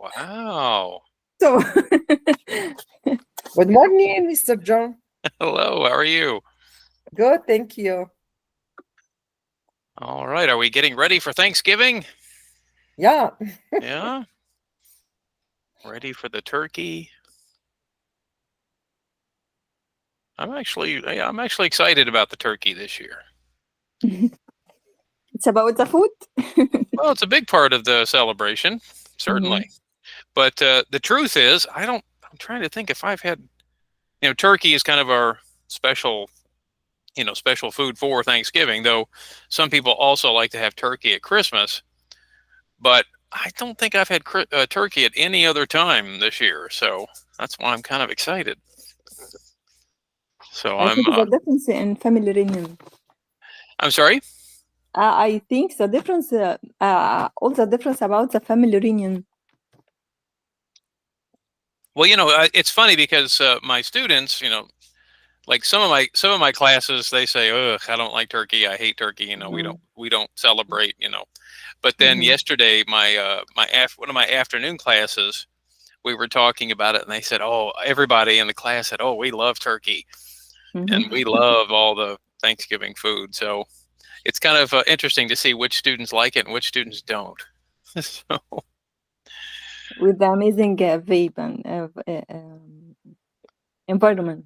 Wow. So, Good morning, Mr. John. Hello, how are you? Good, thank you. All right, are we getting ready for Thanksgiving? Yeah, Yeah? Ready for the turkey? I'm actually excited about the turkey this year. it's about the food. Well, it's a big part of the celebration, certainly. But the truth is, I'm trying to think if I've had, turkey is kind of our special, special food for Thanksgiving, though some people also like to have turkey at Christmas. But I don't think I've had turkey at any other time this year, so that's why I'm kind of excited. So I think the difference in family reunion. I'm sorry. I think the difference, all the difference about the family reunion. Well, it's funny because my students, like some of my classes, they say, "Ugh, I don't like turkey. I hate turkey." We don't celebrate. But then yesterday, one of my afternoon classes, we were talking about it, and they said, "Oh, everybody in the class said, oh, we love turkey, and we love all the Thanksgiving food." So it's kind of interesting to see which students like it and which students don't. So, With the amazing vape and environment.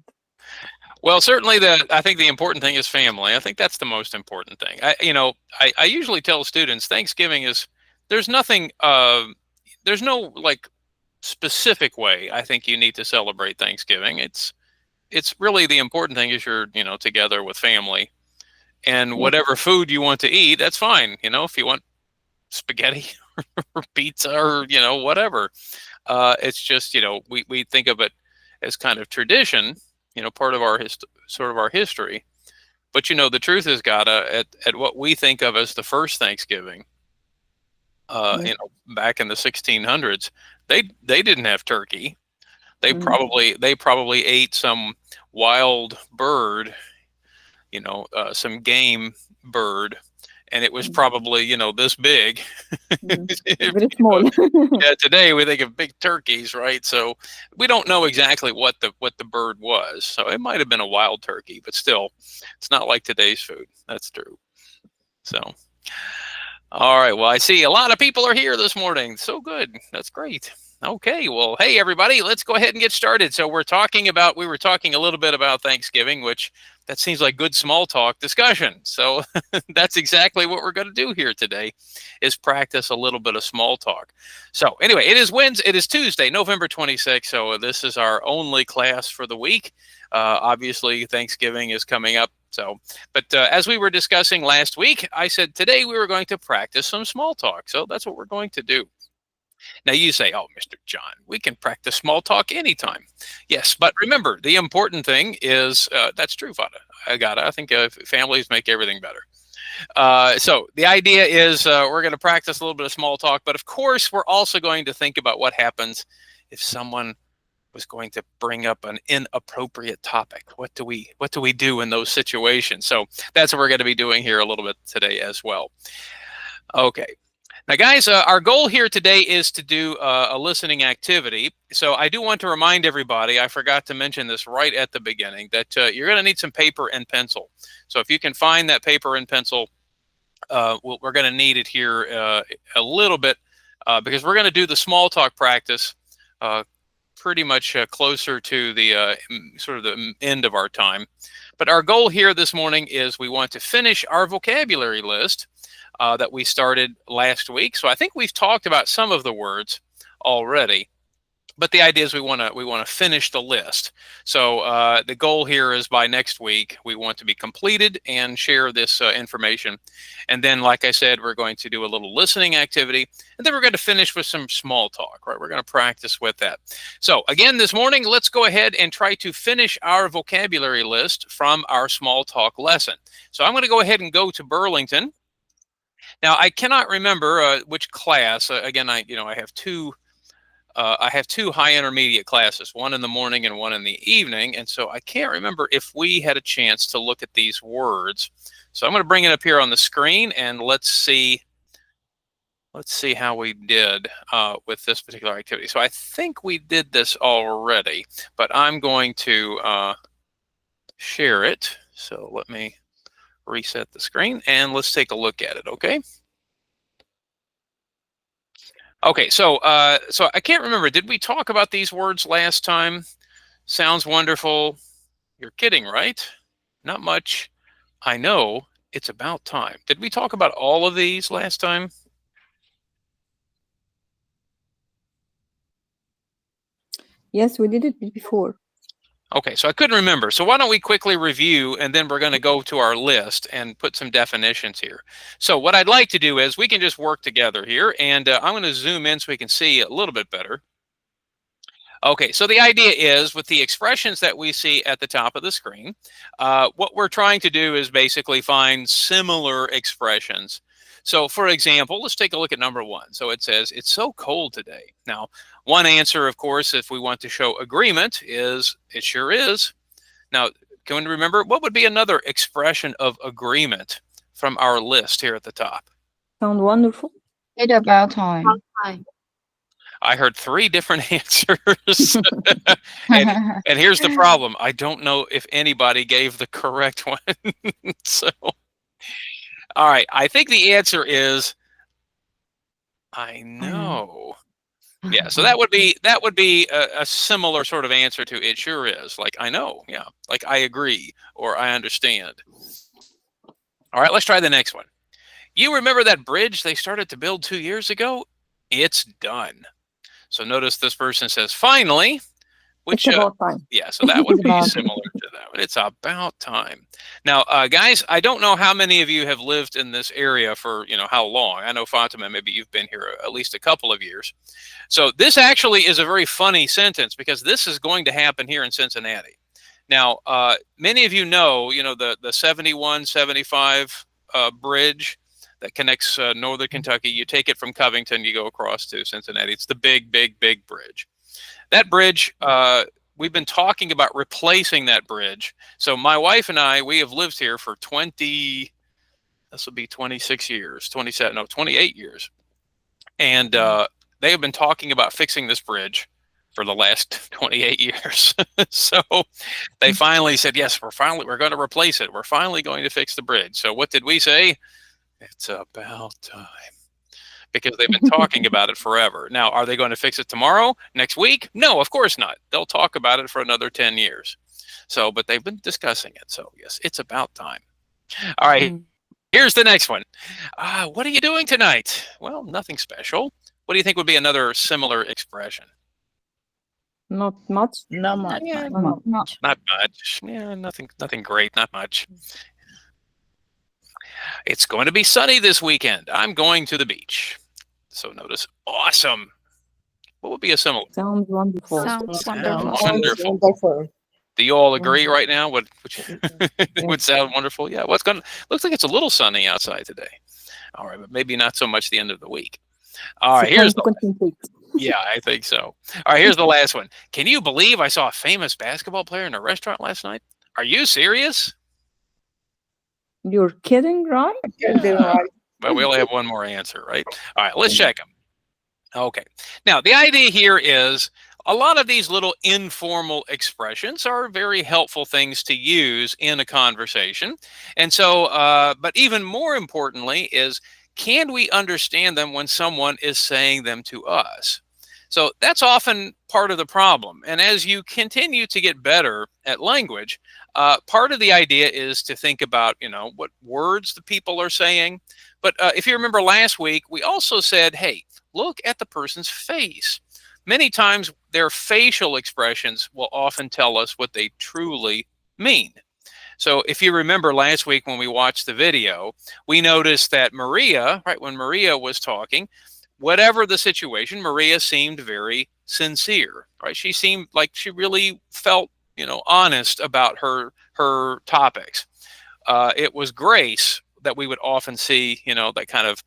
well, certainly I think the important thing is family. I think that's the most important thing. I usually tell students Thanksgiving is there's nothing there's no like specific way I think you need to celebrate Thanksgiving. It's really the important thing is you're, together with family, and whatever food you want to eat, that's fine. If you want spaghetti or pizza or, whatever, it's just, we think of it as kind of tradition, part of our sort of our history. But, the truth is, Gata, at what we think of as the first Thanksgiving, back in the 1600s, they didn't have turkey. They probably ate some wild bird, some game bird, and it was probably this big. Very small. Yeah, today we think of big turkeys, right? So we don't know exactly what the bird was. So it might have been a wild turkey, but still, it's not like today's food. That's true. So, all right. Well, I see a lot of people are here this morning. So good. That's great. Okay, well, hey everybody, let's go ahead and get started. So we were talking a little bit about Thanksgiving, which that seems like good small talk discussion. So that's exactly what we're going to do here today, is practice a little bit of small talk. So anyway, it is Tuesday, November 26th. So this is our only class for the week. Obviously, Thanksgiving is coming up. But as we were discussing last week, I said today we were going to practice some small talk. So that's what we're going to do. Now you say, oh, Mr. John, we can practice small talk anytime. Yes, but remember, the important thing is, that's true, Fada. I think families make everything better. So the idea is we're going to practice a little bit of small talk, but of course, we're also going to think about what happens if someone was going to bring up an inappropriate topic. What do we do in those situations? So that's what we're going to be doing here a little bit today as well. Okay. Now, guys, our goal here today is to do a listening activity. So I do want to remind everybody, I forgot to mention this right at the beginning, that you're going to need some paper and pencil. So if you can find that paper and pencil, we're going to need it here a little bit because we're going to do the small talk practice pretty much closer to the sort of the end of our time. But our goal here this morning is we want to finish our vocabulary list that we started last week. So I think we've talked about some of the words already, but the idea is we want to finish the list. So the goal here is by next week we want to be completed and share this information. And then, like I said, we're going to do a little listening activity, and then we're going to finish with some small talk, right? We're going to practice with that. So again, this morning, let's go ahead and try to finish our vocabulary list from our small talk lesson. So I'm going to go ahead and go to Burlington. Now, I cannot remember which class. Again, I have two high intermediate classes, one in the morning and one in the evening, and so I can't remember if we had a chance to look at these words. So I'm going to bring it up here on the screen, and let's see let's see how we did with this particular activity. So I think we did this already, but I'm going to share it. So let me reset the screen and let's take a look at it, okay? Okay, so I can't remember. Did we talk about these words last time? Sounds wonderful. You're kidding, right? Not much. I know. It's about time. Did we talk about all of these last time? Yes, we did it before. Okay, so I couldn't remember. So why don't we quickly review, and then we're going to go to our list and put some definitions here. So what I'd like to do is we can just work together here, and I'm going to zoom in so we can see a little bit better. Okay, so the idea is with the expressions that we see at the top of the screen, what we're trying to do is basically find similar expressions. So for example, let's take a look at number 1. So it says, it's so cold today. Now, one answer, of course, if we want to show agreement is, it sure is. Now, can we remember, what would be another expression of agreement from our list here at the top? Sound wonderful? It's about time. I heard 3 different answers. and here's the problem. I don't know if anybody gave the correct one. So, all right. I think the answer is, I know. Yeah. So that would be a similar sort of answer to it sure is. Like, I know. Yeah. Like, I agree or I understand. All right. Let's try the next one. You remember that bridge they started to build 2 years ago? It's done. So notice this person says, finally, which, It's about time. yeah, so that would It's be about similar to that one. It's about time. Now, guys, I don't know how many of you have lived in this area for, how long. I know Fatima, maybe you've been here at least a couple of years. So this actually is a very funny sentence because this is going to happen here in Cincinnati. Now, many of you know, the 71, 75 bridge that connects northern Kentucky. You take it from Covington, you go across to Cincinnati. It's the big, big, big bridge. That bridge, we've been talking about replacing that bridge. So my wife and I, we have lived here for 28 years. And they have been talking about fixing this bridge for the last 28 years. So they finally said, yes, we're going to replace it. We're finally going to fix the bridge. So what did we say? It's about time, because they've been talking about it forever. Now, are they going to fix it tomorrow, next week? No, of course not. They'll talk about it for another 10 years. So, but they've been discussing it. So yes, it's about time. All right, here's the next one. What are you doing tonight? Well, nothing special. What do you think would be another similar expression? Not much. Not much. Yeah, Not much. Not much. Yeah, nothing great, not much. It's going to be sunny this weekend. I'm going to the beach. So notice, awesome. What would be a similar? Sounds wonderful. Sounds Wonderful. wonderful. Wonderful. Do you all agree right now? Which would sound wonderful? Yeah. Looks like it's a little sunny outside today. All right, but maybe not so much the end of the week. All right, here's the yeah, I think so. All right, here's the last one. Can you believe I saw a famous basketball player in a restaurant last night? Are you serious? You're kidding, right? Yeah. Well, we only have one more answer, right? All right, let's check them. Okay. Now, the idea here is a lot of these little informal expressions are very helpful things to use in a conversation. And so, but even more importantly is, can we understand them when someone is saying them to us? So that's often part of the problem. And as you continue to get better at language, part of the idea is to think about, what words the people are saying. But if you remember last week, we also said, hey, look at the person's face. Many times their facial expressions will often tell us what they truly mean. So if you remember last week when we watched the video, we noticed that Maria, right, when Maria was talking, whatever the situation, Maria seemed very sincere, right? She seemed like she really felt, honest about her topics. It was Grace that we would often see, that kind of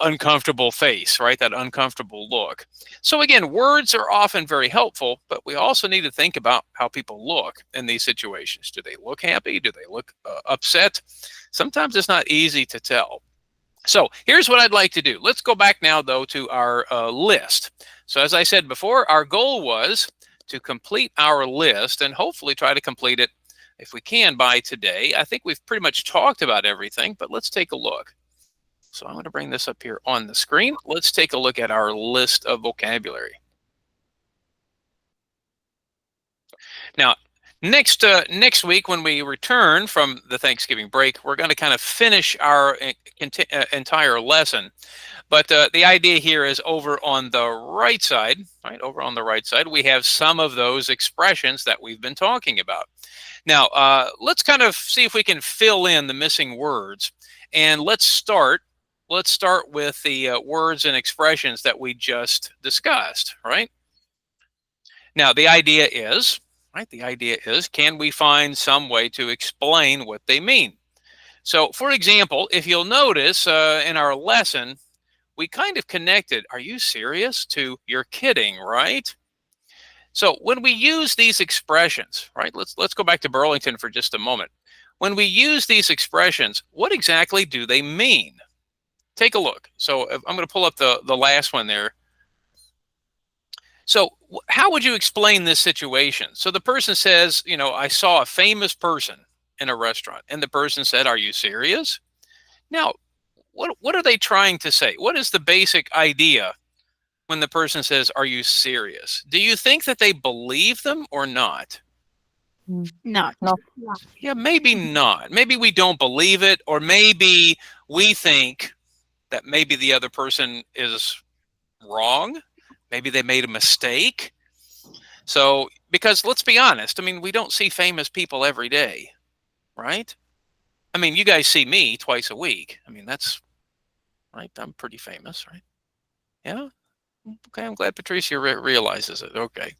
uncomfortable face, right? That uncomfortable look. So again, words are often very helpful, but we also need to think about how people look in these situations. Do they look happy? Do they look upset? Sometimes it's not easy to tell. So here's what I'd like to do. Let's go back now, though, to our list. So as I said before, our goal was to complete our list and hopefully try to complete it, if we can, by today. I think we've pretty much talked about everything, but let's take a look. So I'm going to bring this up here on the screen. Let's take a look at our list of vocabulary. Now, next week, when we return from the Thanksgiving break, we're going to kind of finish our entire lesson. But the idea here is over on the right side, right? Over on the right side, we have some of those expressions that we've been talking about. Now, let's kind of see if we can fill in the missing words. And let's start with the words and expressions that we just discussed, right? Now, the idea is, can we find some way to explain what they mean? So, for example, if you'll notice in our lesson, we kind of connected, "Are you serious?" to "You're kidding," right? So when we use these expressions, right, let's go back to Burlington for just a moment. When we use these expressions, what exactly do they mean? Take a look. So I'm going to pull up the last one there. So how would you explain this situation? So the person says, you know, "I saw a famous person in a restaurant," and the person said, "Are you serious?" Now, what are they trying to say? What is the basic idea when the person says, "Are you serious?" Do you think that they believe them or not? No. Yeah, maybe not. Maybe we don't believe it, or maybe we think that maybe the other person is wrong. Maybe they made a mistake. So, because let's be honest, I mean, we don't see famous people every day, right? I mean, you guys see me twice a week. I mean, that's right. I'm pretty famous, right? Yeah. Okay. I'm glad Patricia realizes it. Okay.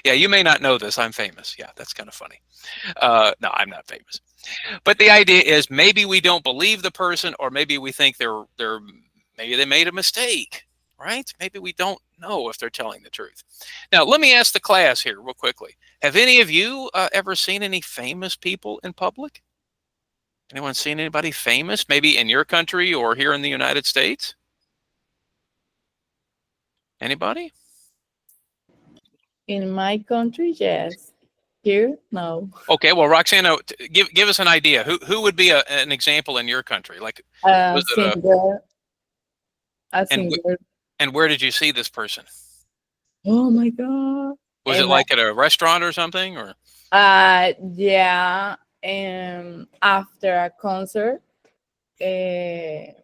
Yeah, you may not know this. I'm famous. Yeah, that's kind of funny. No, I'm not famous. But the idea is maybe we don't believe the person, or maybe we think maybe they made a mistake, right? Maybe we don't know if they're telling the truth. Now, let me ask the class here real quickly. Have any of you ever seen any famous people in public? Anyone seen anybody famous, maybe in your country or here in the United States? Anybody? In my country, yes. Here, no. Okay, well, Roxana, give us an idea. Who would be an example in your country? Like, was it Singer. A and singer. and where did you see this person? Oh my God. Was it like at a restaurant or something, or? Yeah. And after a concert, I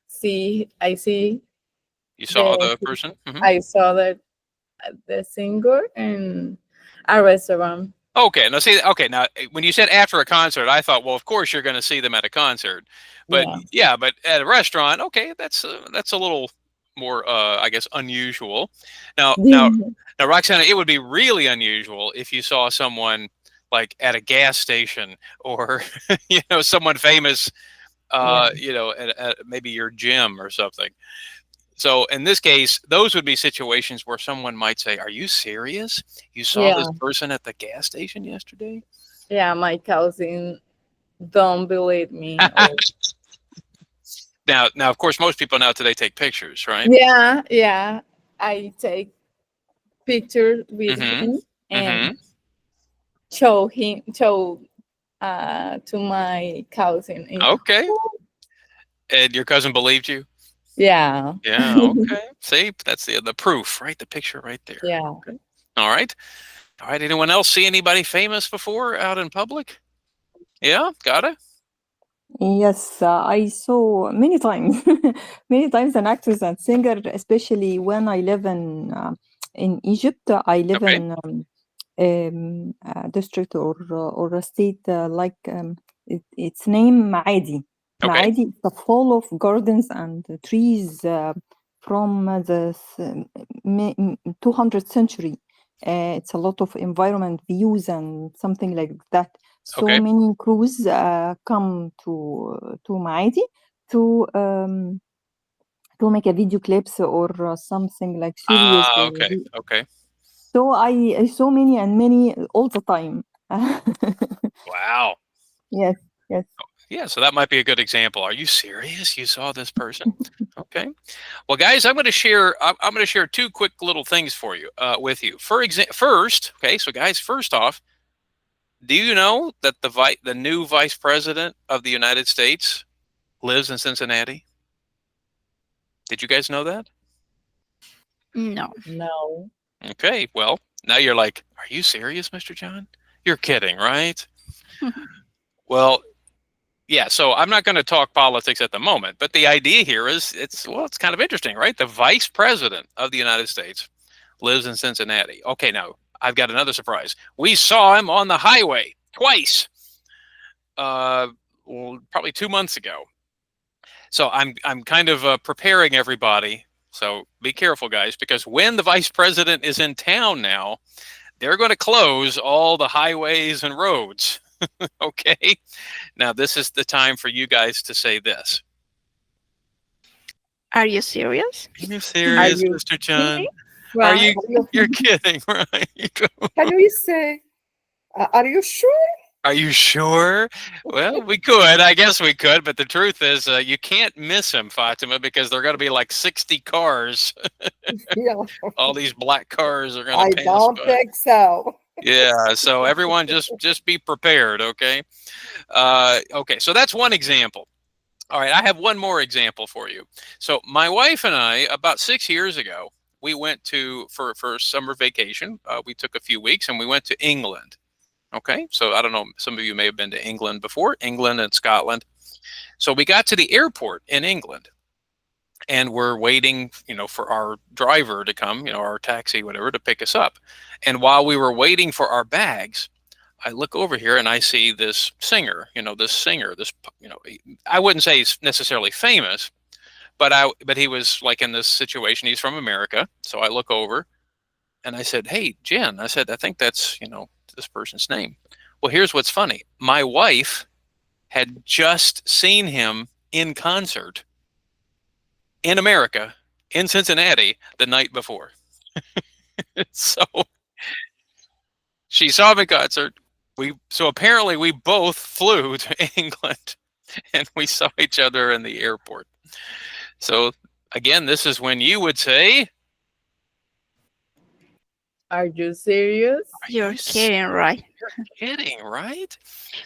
see. You saw the person? Mhm. I saw the singer in a restaurant. Okay, now see, okay, now when you said after a concert, I thought, well, of course you're going to see them at a concert, but yeah, but at a restaurant, okay, that's a little more, I guess, unusual. Now, Roxana, it would be really unusual if you saw someone like at a gas station, or you know, someone famous, you know, at maybe your gym or something. So in this case, those would be situations where someone might say, "Are you serious? You saw this person at the gas station yesterday?" Yeah, my cousin don't believe me. Now, of course, most people now today take pictures, right? Yeah. I take pictures with him and show to my cousin. Okay. And your cousin believed you? Yeah. Yeah. Okay. See, that's the proof, right? The picture right there. Yeah. Okay. All right. Anyone else see anybody famous before out in public? Yeah. Got it. Yes, I saw many times, many times an actress and singer, especially when I live in Egypt. I live in a district or a state its name Maadi. Okay. Maadi is full of gardens and trees from the 200th century. It's a lot of environment views and something like that. So many crews come to Maadi to make a video clips or something like serious. Okay. So I saw many all the time. Wow. Yes. Yeah, so that might be a good example. Are you serious? You saw this person? Okay. Well, guys, I'm going to share. I'm going to share two quick little things for you, with you. First, okay. So, guys, first off, do you know that the new vice president of the United States lives in Cincinnati? Did you guys know that? No. No. Okay. Well, now you're like, are you serious, Mr. John? You're kidding, right? Well, yeah, so I'm not going to talk politics at the moment, but the idea here is it's kind of interesting, right? The vice president of the United States lives in Cincinnati. Okay, now I've got another surprise. We saw him on the highway twice, probably 2 months ago. So I'm kind of preparing everybody. So be careful, guys, because when the vice president is in town now, they're going to close all the highways and roads. Okay. Now this is the time for you guys to say this. Are you serious? Are you serious, you Mr. John? kidding? Are Right. you're kidding, right? Can we say, are you sure? Are you sure? Well, we could. I guess we could. But the truth is, you can't miss him, Fatima, because there are going to be like 60 cars. Yeah, All these black cars are I going to pass don't by. think so. Yeah. So everyone, just be prepared. Okay. Okay. So that's one example. All right. I have one more example for you. So my wife and I, about 6 years ago, we went for summer vacation. We took a few weeks and we went to England. Okay, so I don't know, some of you may have been to England before, England and Scotland. So we got to the airport in England and we're waiting, for our driver to come, our taxi, whatever, to pick us up. And while we were waiting for our bags, I look over here and I see this singer, I wouldn't say he's necessarily famous, but he was like in this situation. He's from America. So I look over and I said, "Hey, Jen," I said, "I think that's, this person's name." Well, here's what's funny. My wife had just seen him in concert in America, in Cincinnati, the night before. So she saw him in concert. So apparently we both flew to England and we saw each other in the airport. So again, this is when you would say, Are you serious? You're kidding, right? You're kidding, right?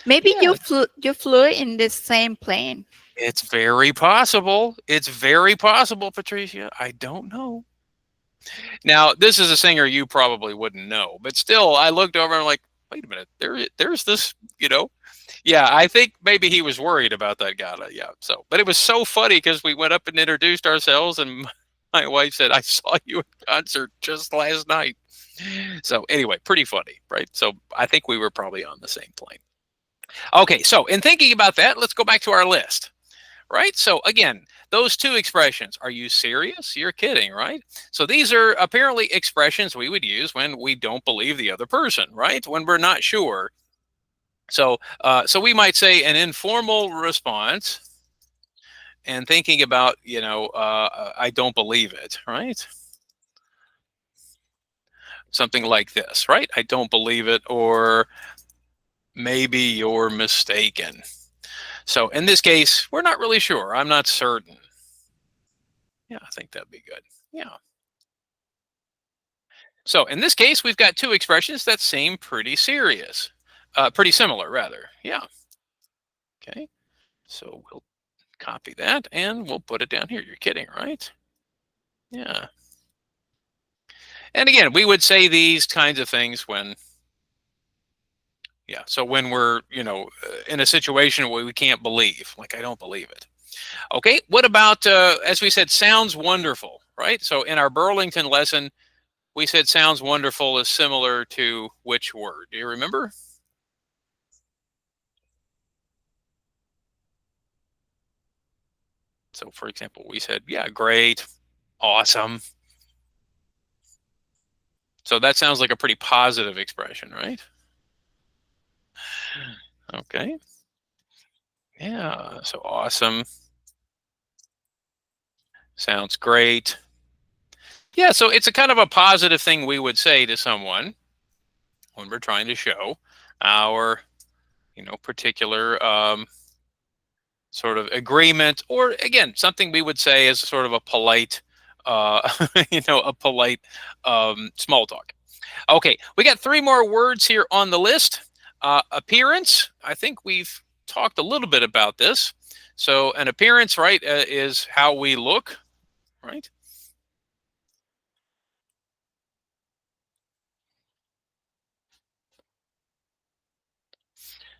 Maybe Yeah. you flew in the same plane. It's very possible. It's very possible, Patricia. I don't know. Now, this is a singer you probably wouldn't know, but still, I looked over and I'm like, wait a minute, there's this, Yeah, I think maybe he was worried about that guy. Yeah. So, but it was so funny because we went up and introduced ourselves, and my wife said, "I saw you at concert just last night." So anyway, pretty funny, right? So I think we were probably on the same plane. Okay, so in thinking about that, let's go back to our list, right? So again, those two expressions, are you serious? You're kidding, right? So these are apparently expressions we would use when we don't believe the other person, right? When we're not sure. So, so we might say an informal response and thinking about, I don't believe it, right? Something like this, right? I don't believe it, or maybe you're mistaken. So in this case, we're not really sure. I'm not certain. Yeah, I think that'd be good. Yeah. So in this case, we've got two expressions that seem pretty serious. Pretty similar, rather. Yeah. Okay. So we'll copy that and we'll put it down here. You're kidding, right? Yeah. And again, we would say these kinds of things when, so when we're, in a situation where we can't believe, like I don't believe it. Okay, what about, as we said, sounds wonderful, right? So in our Burlington lesson, we said sounds wonderful is similar to which word? Do you remember? So for example, we said, yeah, great, awesome. So that sounds like a pretty positive expression, right? Okay. Yeah, so awesome. Sounds great. Yeah, so it's a kind of a positive thing we would say to someone when we're trying to show our, particular sort of agreement, or again, something we would say is sort of a polite, a polite small talk. Okay, we got 3 more words here on the list. Appearance, I think we've talked a little bit about this. So an appearance, right, is how we look, right?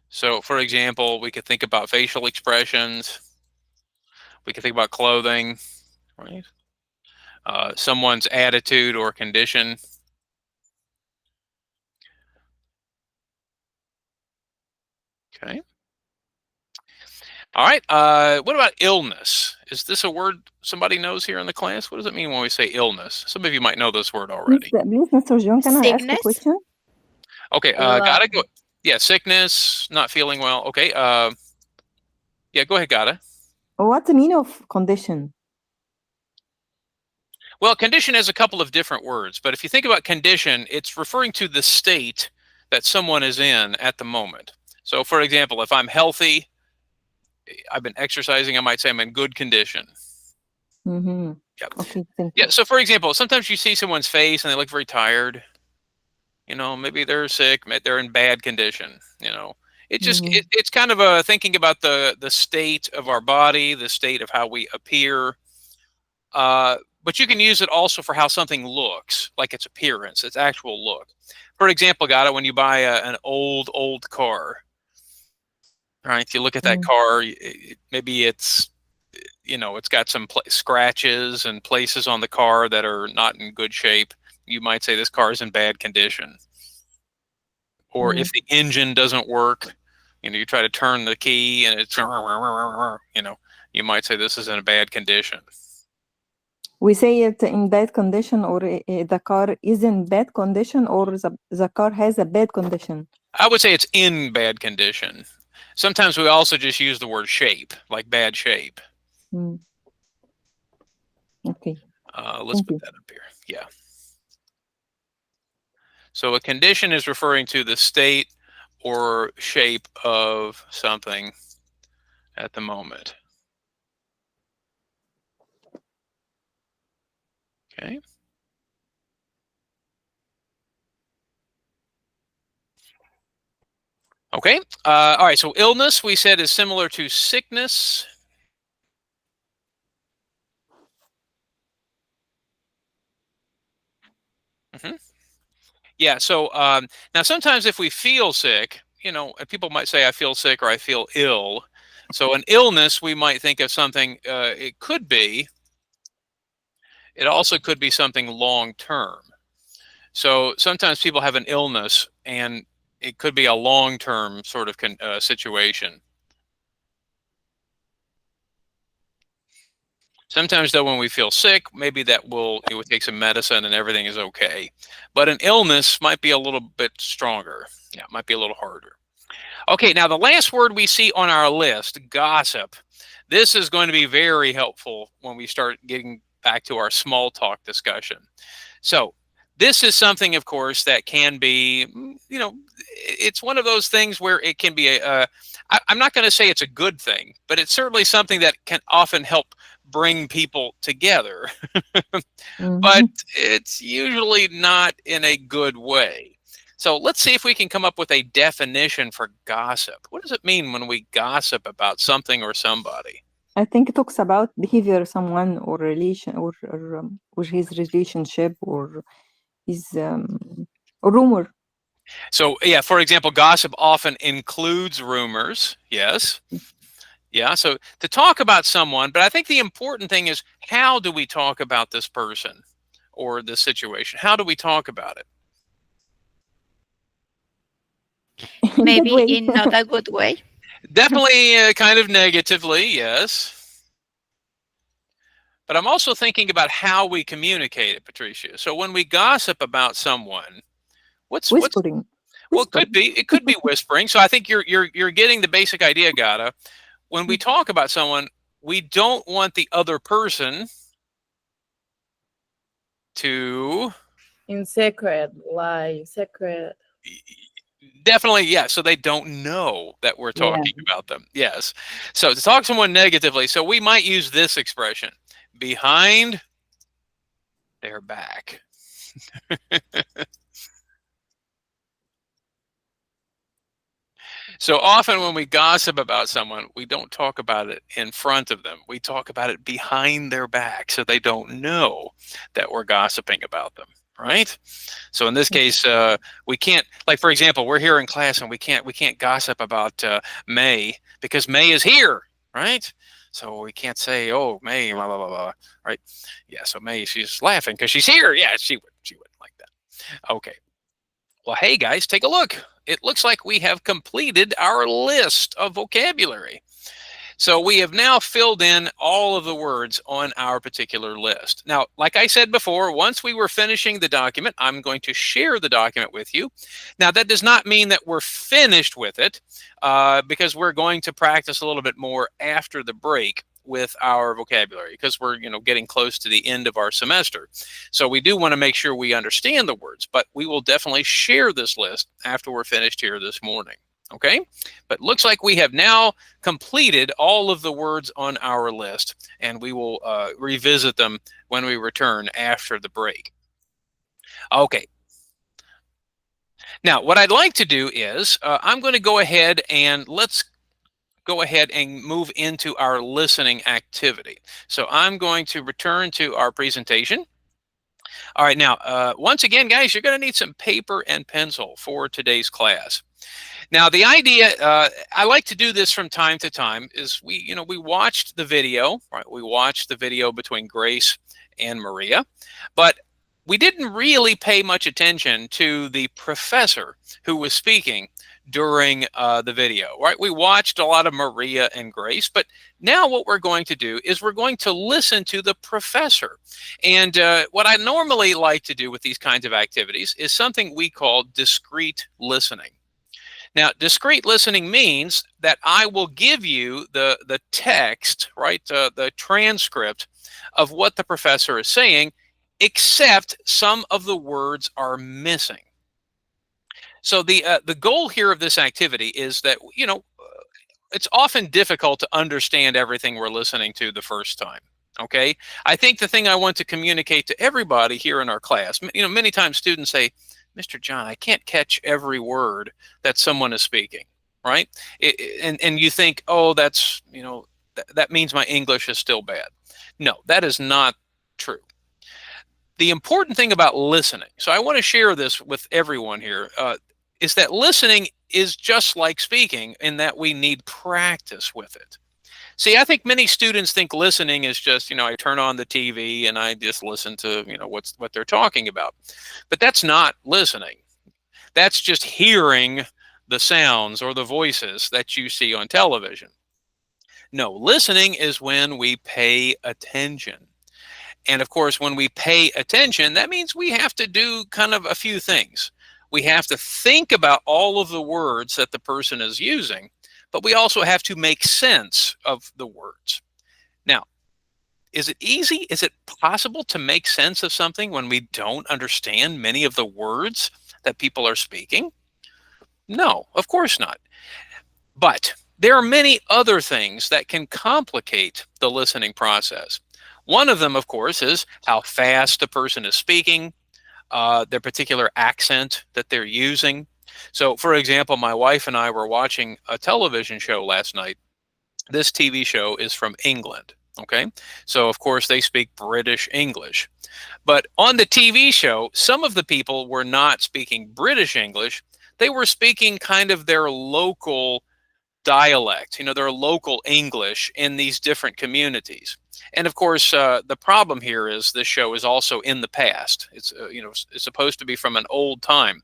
So, for example, we could think about facial expressions. We could think about clothing, right? Someone's attitude or condition. Okay. All right. What about illness? Is this a word somebody knows here in the class? What does it mean when we say illness? Some of you might know this word already. Please, Mr. John, can I ask a Sickness? question? Okay. Gotta go. Yeah, sickness, not feeling well. Okay. Yeah, go ahead, Gotta. What's the meaning of condition? Well, condition has a couple of different words, but if you think about condition, it's referring to the state that someone is in at the moment. So, for example, if I'm healthy, I've been exercising, I might say I'm in good condition. Mm-hmm. Yep. Okay, thank Yeah. you. So, for example, sometimes you see someone's face and they look very tired. Maybe they're sick, they're in bad condition. It's kind of a thinking about the state of our body, the state of how we appear. But you can use it also for how something looks, like its appearance, its actual look. For example, Gata, when you buy an old car, right? You look at that car, maybe it's got some scratches and places on the car that are not in good shape. You might say this car is in bad condition. Or if the engine doesn't work, you try to turn the key and it's, you might say this is in a bad condition. We say it in bad condition, or the car is in bad condition, or the car has a bad condition. I would say it's in bad condition. Sometimes we also just use the word shape, like bad shape. Okay. Let's put that up here. Yeah. So a condition is referring to the state or shape of something at the moment. Okay. Okay. All right. So illness, we said, is similar to sickness. Yeah. So now sometimes if we feel sick, people might say I feel sick or I feel ill. So an illness, we might think of something. It also could be something long term. So sometimes people have an illness and it could be a long-term sort of situation. Sometimes though, when we feel sick, maybe it would take some medicine and everything is okay. But an illness might be a little bit stronger. Yeah, it might be a little harder. Okay, now the last word we see on our list, gossip. This is going to be very helpful when we start getting back to our small talk discussion. So this is something, of course, that can be, it's one of those things where it can be I'm not going to say it's a good thing, but it's certainly something that can often help bring people together. But it's usually not in a good way. So let's see if we can come up with a definition for gossip. What does it mean when we gossip about something or somebody? I think it talks about behavior of someone or relation or his relationship or his rumor. So yeah, for example, gossip often includes rumors. Yes. Yeah. So to talk about someone, but I think the important thing is, how do we talk about this person or this situation? How do we talk about it? Maybe in not a good way. Definitely kind of negatively, yes. But I'm also thinking about how we communicate it, Patricia. So when we gossip about someone, whispering? Well, it could be whispering. So I think you're getting the basic idea, Gata. When we talk about someone, we don't want the other person to in secret, lie, secret. Definitely, yeah. So they don't know that we're Yeah. talking about them. Yes. So to talk to someone negatively, so we might use this expression, behind their back. So often when we gossip about someone, we don't talk about it in front of them. We talk about it behind their back so they don't know that we're gossiping about them, right? So in this case, we can't, like for example, we're here in class and we can't gossip about May because May is here, right? So we can't say, oh, May, blah, blah, blah, blah, right? Yeah, so May, she's laughing because she's here. Yeah, she wouldn't like that. Okay. Well, hey guys, take a look. It looks like we have completed our list of vocabulary. So we have now filled in all of the words on our particular list. Now, like I said before, once we were finishing the document, I'm going to share the document with you. Now, that does not mean that we're finished with it because we're going to practice a little bit more after the break with our vocabulary because we're getting close to the end of our semester. So we do want to make sure we understand the words, but we will definitely share this list after we're finished here this morning. Okay, but looks like we have now completed all of the words on our list, and we will revisit them when we return after the break. Okay. Now, what I'd like to do is I'm going to go ahead and let's go ahead and move into our listening activity. So I'm going to return to our presentation. All right, now, once again, guys, you're going to need some paper and pencil for today's class. Now, the idea, I like to do this from time to time, is we watched the video, right? We watched the video between Grace and Maria, but we didn't really pay much attention to the professor who was speaking during the video, right? We watched a lot of Maria and Grace, but now what we're going to do is we're going to listen to the professor. And what I normally like to do with these kinds of activities is something we call discrete listening. Now, discrete listening means that I will give you the text, right, the transcript of what the professor is saying, except some of the words are missing. So the goal here of this activity is that, it's often difficult to understand everything we're listening to the first time. Okay, I think the thing I want to communicate to everybody here in our class, many times students say, Mr. John, I can't catch every word that someone is speaking, right? And you think, oh, that's, that means my English is still bad. No, that is not true. The important thing about listening, so I want to share this with everyone here, is that listening is just like speaking in that we need practice with it. See, I think many students think listening is just, I turn on the TV and I just listen to, what they're talking about. But that's not listening. That's just hearing the sounds or the voices that you see on television. No, listening is when we pay attention. And of course, when we pay attention, that means we have to do kind of a few things. We have to think about all of the words that the person is using, but we also have to make sense of the words. Now, is it easy? Is it possible to make sense of something when we don't understand many of the words that people are speaking? No, of course not. But there are many other things that can complicate the listening process. One of them, of course, is how fast the person is speaking, their particular accent that they're using. So, for example, my wife and I were watching a television show last night. This TV show is from England, okay? So, of course, they speak British English. But on the TV show, some of the people were not speaking British English. They were speaking kind of their local dialect, their local English in these different communities. And of course, the problem here is this show is also in the past. It's, it's supposed to be from an old time.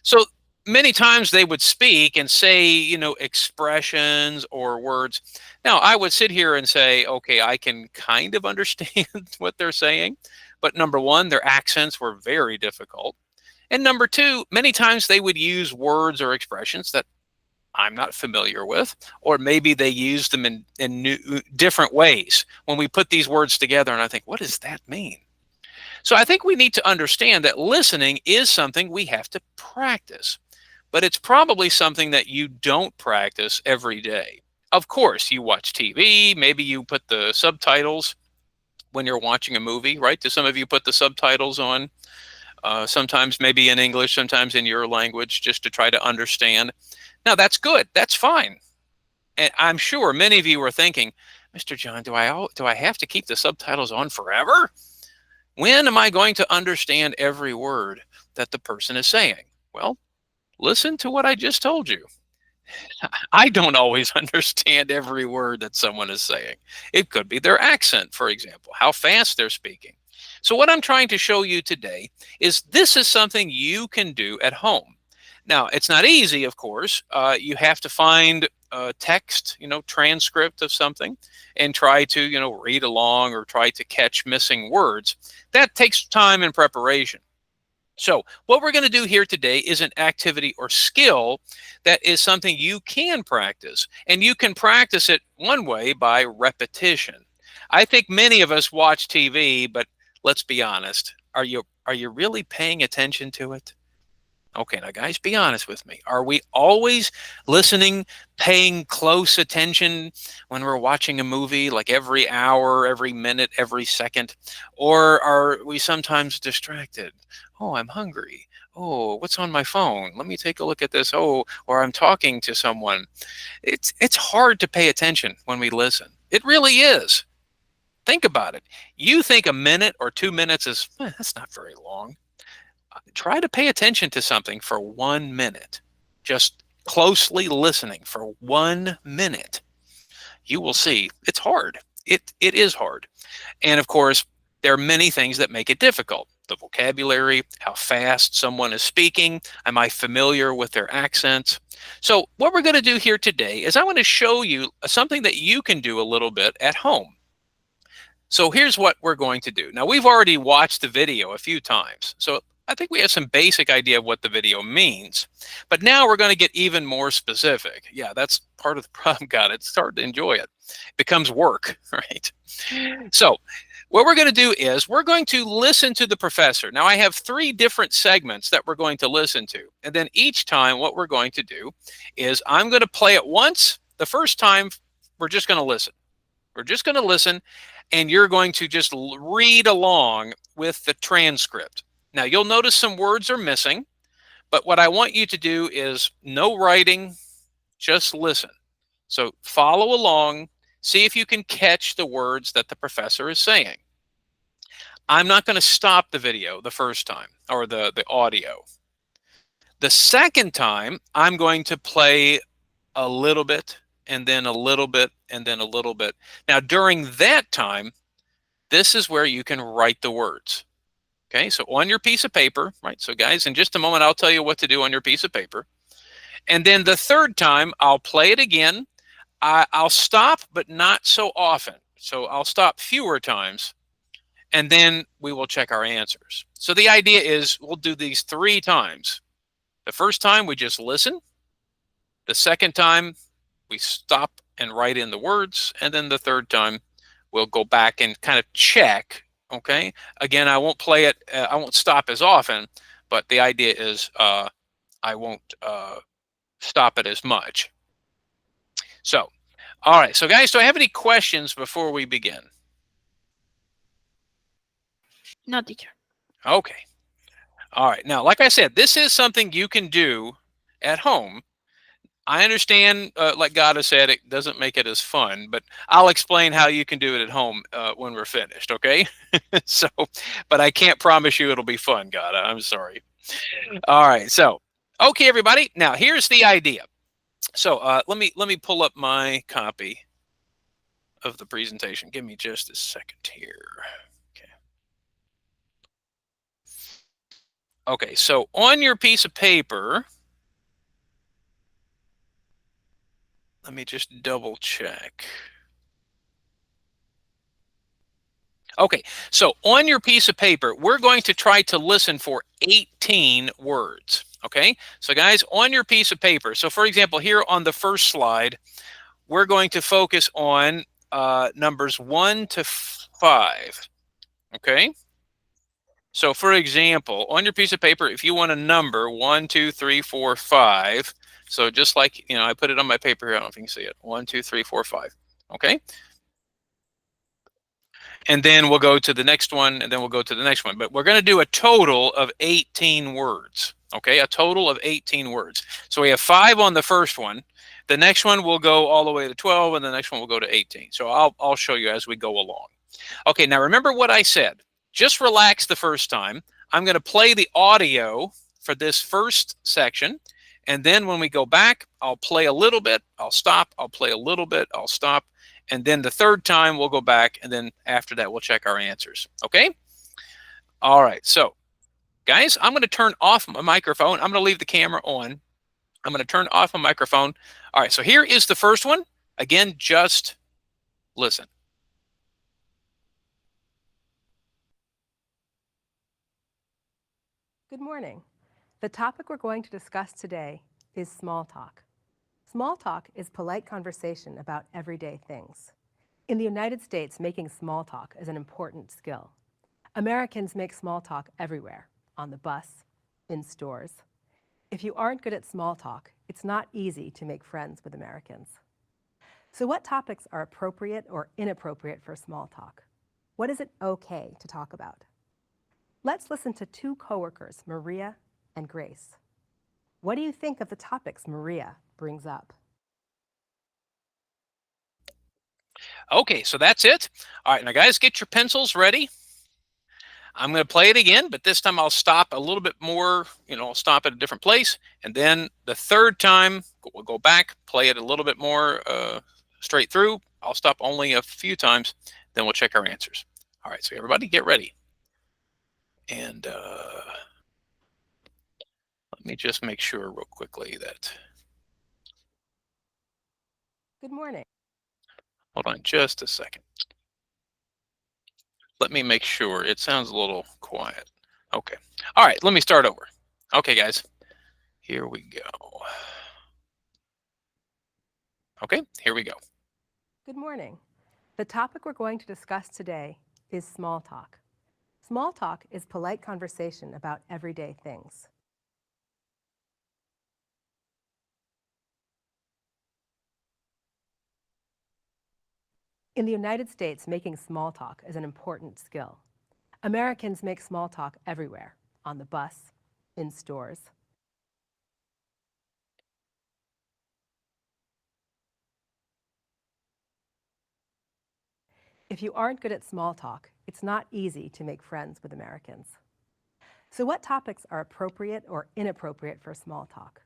So many times they would speak and say, expressions or words. Now, I would sit here and say, okay, I can kind of understand what they're saying. But number one, their accents were very difficult. And number two, many times they would use words or expressions that I'm not familiar with, or maybe they use them in new, different ways when we put these words together. And I think, what does that mean? So I think we need to understand that listening is something we have to practice. but it's probably something that you don't practice every day. Of course, you watch TV, maybe you put the subtitles when you're watching a movie, right? Do some of you put the subtitles on? Sometimes maybe in English, sometimes in your language, just to try to understand. Now, that's good. That's fine. And I'm sure many of you are thinking, Mr. John, do I have to keep the subtitles on forever? When am I going to understand every word that the person is saying? Well, listen to what I just told you. I don't always understand every word that someone is saying. It could be their accent, for example, how fast they're speaking. So what I'm trying to show you today is this is something you can do at home. Now, it's not easy, of course. You have to find a text, transcript of something and try to, read along or try to catch missing words. That takes time and preparation. So what we're going to do here today is an activity or skill that is something you can practice. And you can practice it one way by repetition. I think many of us watch TV, but let's be honest. Are you really paying attention to it? Okay, now guys, be honest with me. Are we always listening, paying close attention when we're watching a movie, like every hour, every minute, every second? Or are we sometimes distracted? Oh, I'm hungry. Oh, what's on my phone? Let me take a look at this. Oh, or I'm talking to someone. It's hard to pay attention when we listen. It really is. Think about it. You think a minute or 2 minutes is, that's not very long. Try to pay attention to something for 1 minute. Just closely listening for 1 minute. You will see it's hard. It is hard. And of course, there are many things that make it difficult. The vocabulary, how fast someone is speaking. Am I familiar with their accents? So what we're going to do here today is I want to show you something that you can do a little bit at home. So here's what we're going to do. Now, we've already watched the video a few times. So I think we have some basic idea of what the video means. But now we're going to get even more specific. Yeah, that's part of the problem, got it. It's hard to enjoy it. It becomes work, right? So what we're going to do is we're going to listen to the professor. Now, I have 3 different segments that we're going to listen to. And then each time what we're going to do is I'm going to play it once. The first time, we're just going to listen. We're just going to listen, and you're going to just read along with the transcript. Now, you'll notice some words are missing, but what I want you to do is no writing, just listen. So follow along, see if you can catch the words that the professor is saying. I'm not going to stop the video the first time, or the audio. The second time, I'm going to play a little bit, and then a little bit, and then a little bit. Now, during that time, this is where you can write the words. Okay, so on your piece of paper, right? So guys, in just a moment, I'll tell you what to do on your piece of paper. And then the third time, I'll play it again. I'll stop, but not so often. So I'll stop fewer times, and then we will check our answers. So the idea is we'll do these 3 times. The first time, we just listen. The second time, we stop and write in the words. And then the third time, we'll go back and kind of check. Okay. Again, I won't play it. I won't stop as often, but the idea is I won't stop it as much. So, all right. So, guys, do I have any questions before we begin? No, teacher. Okay. All right. Now, like I said, this is something you can do at home. I understand, like God has said, it doesn't make it as fun, but I'll explain how you can do it at home when we're finished, okay? So, but I can't promise you it'll be fun, God. I'm sorry. All right, so, okay, everybody. Now, here's the idea. So, let me pull up my copy of the presentation. Give me just a second here. Okay. Okay, so on your piece of paper, let me just double check. Okay, so on your piece of paper, we're going to try to listen for 18 words. Okay, so guys, on your piece of paper, so for example, here on the first slide, we're going to focus on numbers 1 to 5. Okay, So for example, on your piece of paper, if you want a number 1, 2, 3, 4, 5, so just like, I put it on my paper here. I don't know if you can see it. 1, 2, 3, 4, 5. Okay. And then we'll go to the next one, and then we'll go to the next one. But we're going to do a total of 18 words. Okay, a total of 18 words. So we have 5 on the first one. The next one will go all the way to 12, and the next one will go to 18. So I'll show you as we go along. Okay, now remember what I said. Just relax the first time. I'm going to play the audio for this first section. And then when we go back, I'll play a little bit, I'll stop, I'll play a little bit, I'll stop. And then the third time we'll go back, and then after that we'll check our answers. Okay? All right, so guys, I'm going to turn off my microphone. I'm going to leave the camera on. I'm going to turn off my microphone. All right, so here is the first one. Again, just listen. Good morning. The topic we're going to discuss today is small talk. Small talk is polite conversation about everyday things. In the United States, making small talk is an important skill. Americans make small talk everywhere, on the bus, in stores. If you aren't good at small talk, it's not easy to make friends with Americans. So what topics are appropriate or inappropriate for small talk? What is it okay to talk about? Let's listen to 2 coworkers, Maria and Grace. What do you think of the topics Maria brings up? Okay, so that's it. All right, now guys, get your pencils ready. I'm going to play it again, but this time I'll stop a little bit more, I'll stop at a different place. And then the third time, we'll go back, play it a little bit more straight through. I'll stop only a few times, then we'll check our answers. All right, so everybody get ready. And let me just make sure real quickly that. Good morning. Hold on just a second. Let me make sure. It sounds a little quiet. Okay. All right, let me start over. Okay, guys. Here we go. Okay, here we go. Good morning. The topic we're going to discuss today is small talk. Small talk is polite conversation about everyday things. In the United States, making small talk is an important skill. Americans make small talk everywhere, on the bus, in stores. If you aren't good at small talk, it's not easy to make friends with Americans. So what topics are appropriate or inappropriate for small talk?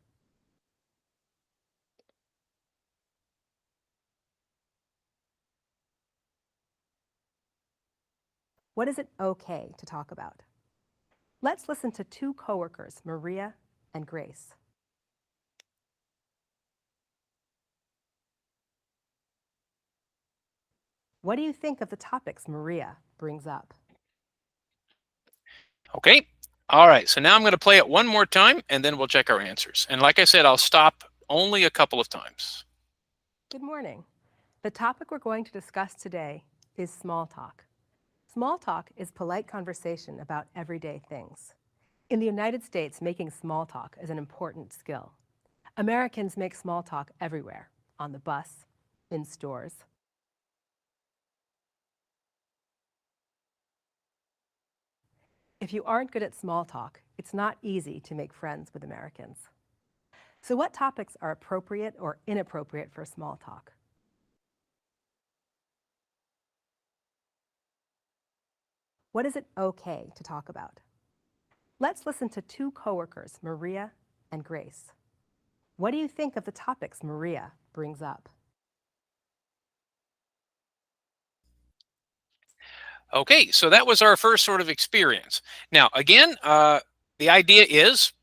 What is it okay to talk about? Let's listen to 2 coworkers, Maria and Grace. What do you think of the topics Maria brings up? Okay. All right. So now I'm going to play it one more time, and then we'll check our answers. And like I said, I'll stop only a couple of times. Good morning. The topic we're going to discuss today is small talk. Small talk is polite conversation about everyday things. In the United States, making small talk is an important skill. Americans make small talk everywhere, on the bus, in stores. If you aren't good at small talk, it's not easy to make friends with Americans. So what topics are appropriate or inappropriate for small talk? What is it okay to talk about? Let's listen to 2 coworkers, Maria and Grace. What do you think of the topics Maria brings up? Okay, so that was our first sort of experience. Now, again, the idea is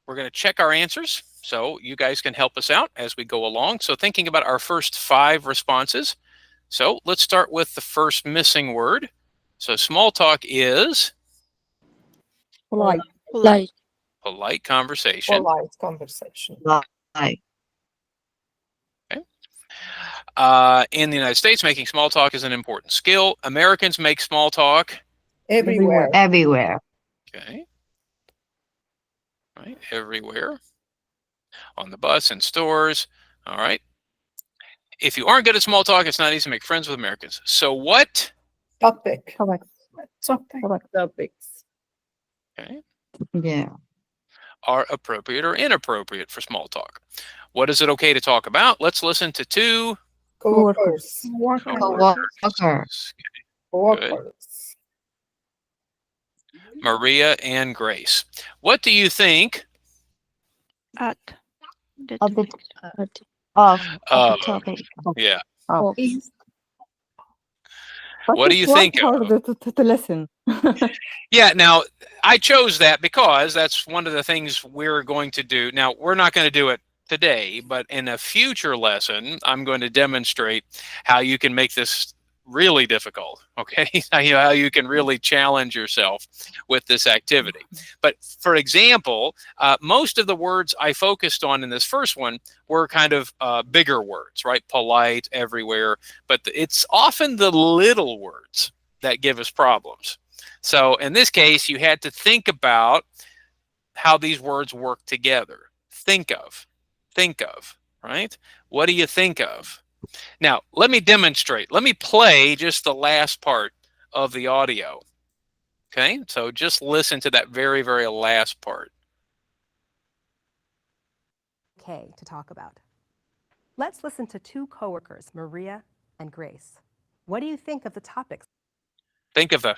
we're going to check our answers, so you guys can help us out as we go along. So thinking about our first 5 responses. So let's start with the first missing word. So small talk is Polite. Polite. polite conversation. Polite conversation. Polite. In the United States, making small talk is an important skill. Americans make small talk Everywhere. Everywhere. Okay. Right. Everywhere. On the bus, in stores. All right. If you aren't good at small talk, it's not easy to make friends with Americans. So what? Topic. Correct. Topic. Correct. Topics. Okay. Yeah. Are appropriate or inappropriate for small talk. What is it okay to talk about? Let's listen to two Co-workers. coworkers. Co-workers. Maria and Grace. What do you think At the Of the topic. of of? the topic. Yeah. Of. Is But What do it you was think of? hard to listen. Yeah, now I chose that because that's one of the things we're going to do. Now, we're not going to do it today, but in a future lesson, I'm going to demonstrate how you can make this really difficult, okay? How you can really challenge yourself with this activity. But for example, most of the words I focused on in this first one were kind of bigger words, right? Polite, everywhere, but it's often the little words that give us problems. So in this case, you had to think about how these words work together. Think of, right? What do you think of? Now, let me demonstrate. Let me play just the last part of the audio. Okay, so just listen to that very, very last part. Okay to talk about. Let's listen to two coworkers, Maria and Grace. What do you think of the topics? Think of the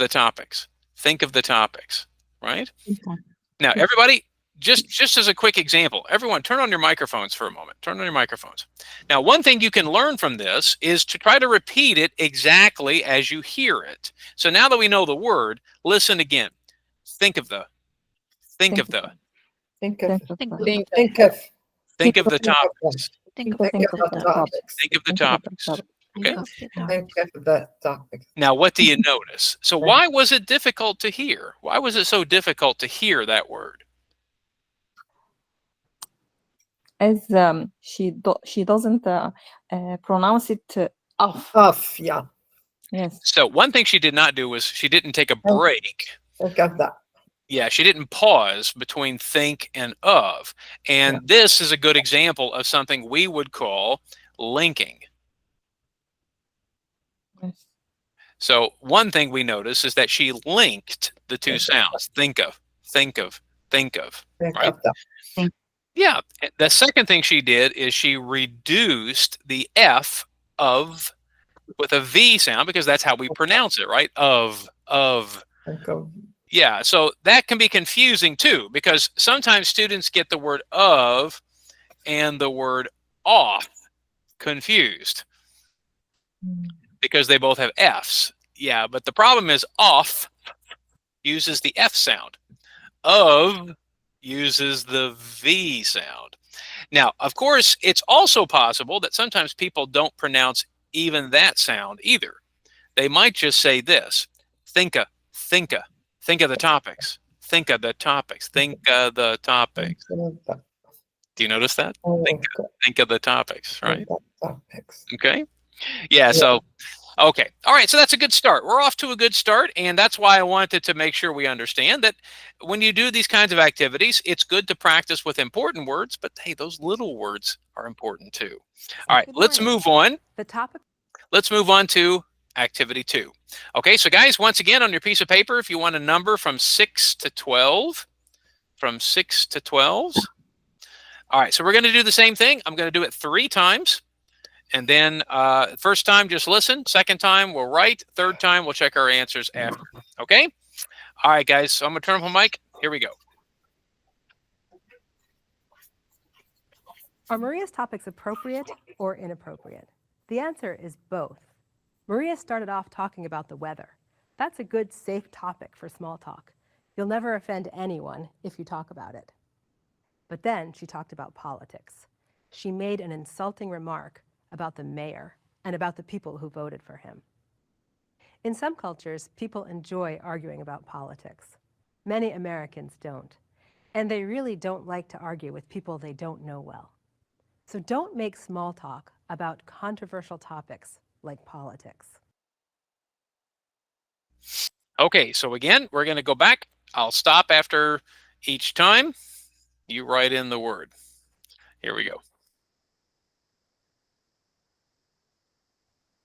topics. Think of the topics, right? Okay. Now, everybody, just as a quick example, everyone turn on your microphones for a moment. Turn on your microphones. Now, one thing you can learn from this is to try to repeat it exactly as you hear it. So now that we know the word, listen again. Think of the. Think of the. Think of. Think of Think of, Think of. Think of the Think of topics. think of, Think of the topics. Think of the Think of the topics. topic. Okay. think of the topic. Think of the topics. Now, what do you notice? So why was it difficult to hear? Why was it so difficult to hear that word? As she doesn't pronounce it off. Off. Yeah. Yes. So one thing she did not do was she didn't take a break. Think of that. Yeah, she didn't pause between think and of. And this is a good example of something we would call linking. Yes. So one thing we notice is that she linked the two sounds. Think of, think of, think of. Think Right. of that. Yeah. The second thing she did is she reduced the F of with a V sound because that's how we pronounce it, right? Of. Think of. Yeah. So that can be confusing too, because sometimes students get the word of and the word off confused because they both have Fs. Yeah. But the problem is off uses the F sound. Of uses the V sound. Now, of course, it's also possible that sometimes people don't pronounce even that sound either. They might just say this, think of the topics, think of the topics, think of the topics. Do you notice that? Think of the topics, right? Topics. Okay. Yeah, so okay. All right, so that's a good start. We're off to a good start, and that's why I wanted to make sure we understand that when you do these kinds of activities, it's good to practice with important words, but hey, those little words are important too. All right, Good let's morning. move on. The topic. Let's move on to activity 2. Okay, so guys, once again, on your piece of paper, if you want a number from 6 to 12, from 6 to 12. All right, so we're going to do the same thing. I'm going to do it 3 times. And then first time, just listen. Second time, we'll write. Third time, we'll check our answers after. Okay? All right, guys. So I'm going to turn on my mic. Here we go. Are Maria's topics appropriate or inappropriate? The answer is both. Maria started off talking about the weather. That's a good, safe topic for small talk. You'll never offend anyone if you talk about it. But then she talked about politics. She made an insulting remark about the mayor and about the people who voted for him. In some cultures, people enjoy arguing about politics. Many Americans don't. And they really don't like to argue with people they don't know well. So don't make small talk about controversial topics like politics. Okay, so again, we're going to go back. I'll stop after each time. You write in the word. Here we go.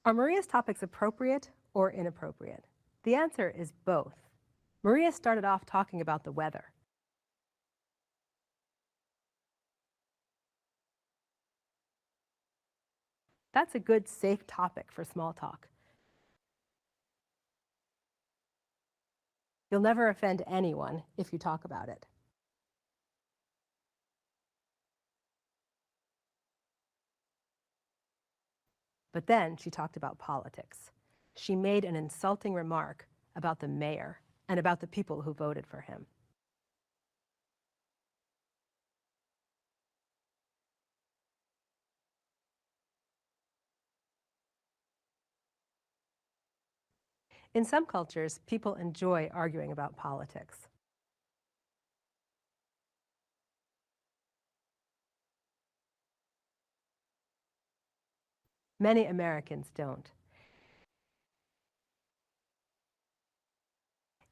Are Maria's topics appropriate or inappropriate? The answer is both. Maria started off talking about the weather. That's a good, safe topic for small talk. You'll never offend anyone if you talk about it. But then she talked about politics. She made an insulting remark about the mayor and about the people who voted for him. In some cultures, people enjoy arguing about politics. Many Americans don't.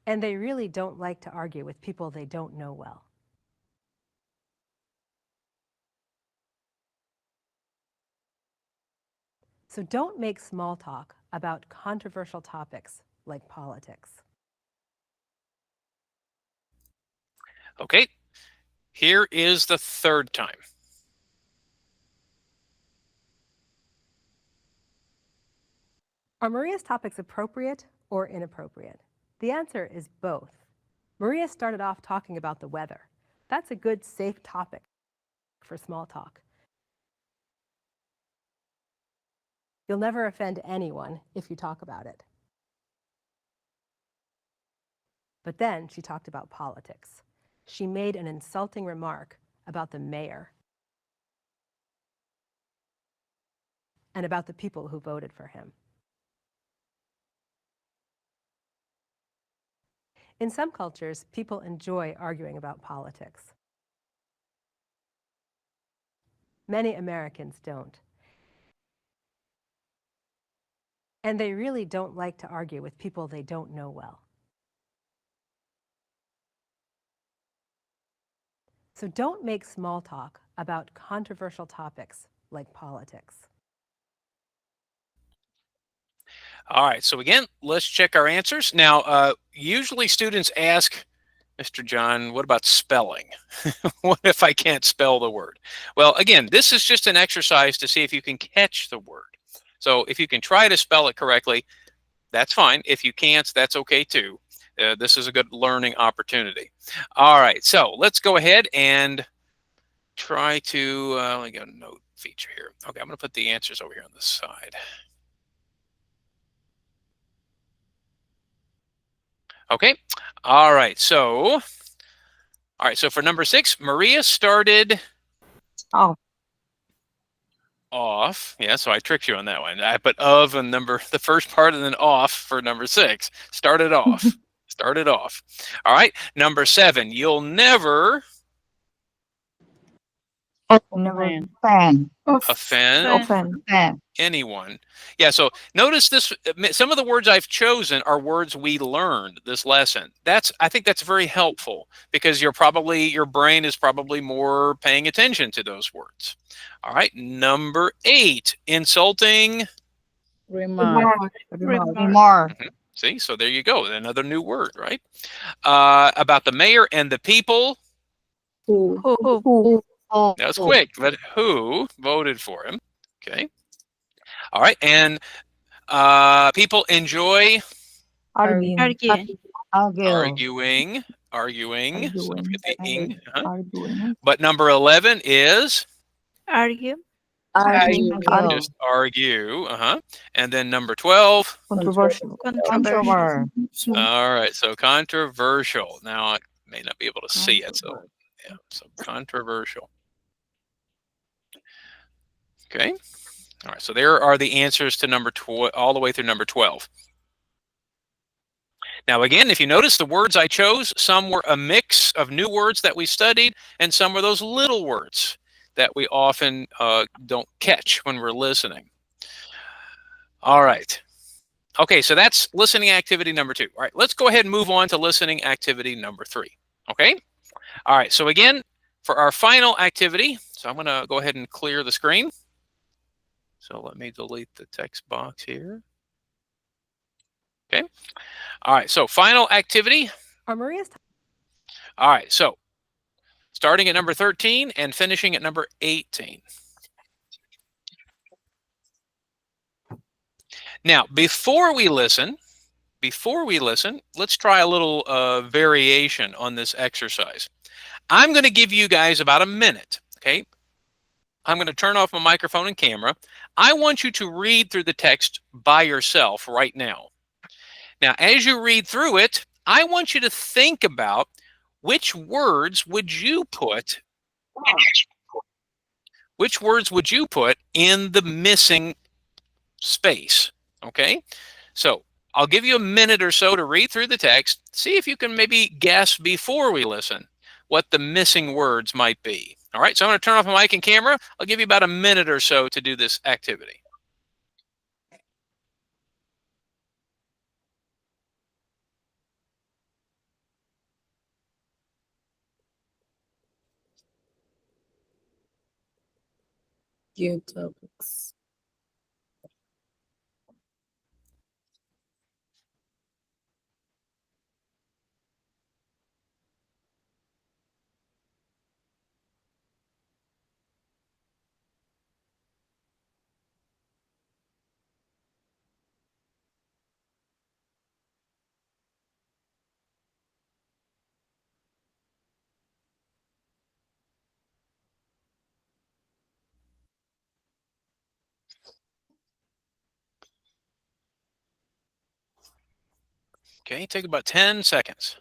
And they really don't like to argue with people they don't know well. So don't make small talk about controversial topics like politics. Okay, here is the third time. Are Maria's topics appropriate or inappropriate? The answer is both. Maria started off talking about the weather. That's a good, safe topic for small talk. You'll never offend anyone if you talk about it. But then she talked about politics. She made an insulting remark about the mayor and about the people who voted for him. In some cultures, people enjoy arguing about politics. Many Americans don't. And they really don't like to argue with people they don't know well. So don't make small talk about controversial topics like politics. All right, so again, let's check our answers. Now, usually students ask, Mr. John, what about spelling? What if I can't spell the word? Well, again, this is just an exercise to see if you can catch the word. So if you can try to spell it correctly, that's fine. If you can't, that's okay too. This is a good learning opportunity. All right, so let's go ahead and try to, let me go note feature here. Okay, I'm going to put the answers over here on the side. Okay, all right, so for number 6, Maria started off. Yeah, so I tricked you on that one. I put of and the first part and then off for number 6. Started off. Started off. All right, number 7, you'll never offend anyone. Yeah, so notice this, some of the words I've chosen are words we learned this lesson. I think that's very helpful because your brain is probably more paying attention to those words. All right, number 8, insulting Remark. See, so there you go, another new word, right? About the mayor and the people. Who? That was quick, but who voted for him? Okay. All right, and people enjoy Arguing. arguing. So don't forget the ing. Arguing. But number 11 is Argue. just argue. And then number 12. Controversial. All right, so controversial. Now I may not be able to see it, so yeah, so controversial. Okay. All right, so there are the answers to number 12, all the way through number 12. Now, again, if you notice the words I chose, some were a mix of new words that we studied, and some were those little words that we often don't catch when we're listening. All right. Okay, so that's listening activity number 2. All right, let's go ahead and move on to listening activity number 3. Okay? All right, so again, for our final activity, so I'm going to go ahead and clear the screen. So let me delete the text box here. Okay. All right, so final activity. Are Maria's All right, so starting at number 13 and finishing at number 18. Now, before we listen, let's try a little variation on this exercise. I'm going to give you guys about a minute, okay? I'm going to turn off my microphone and camera. I want you to read through the text by yourself right now. Now, as you read through it, I want you to think about which words would you put in the missing space, okay? So I'll give you a minute or so to read through the text. See if you can maybe guess before we listen what the missing words might be. All right, so I'm going to turn off my mic and camera. I'll give you about a minute or so to do this activity. New topics. Okay, take about 10 seconds.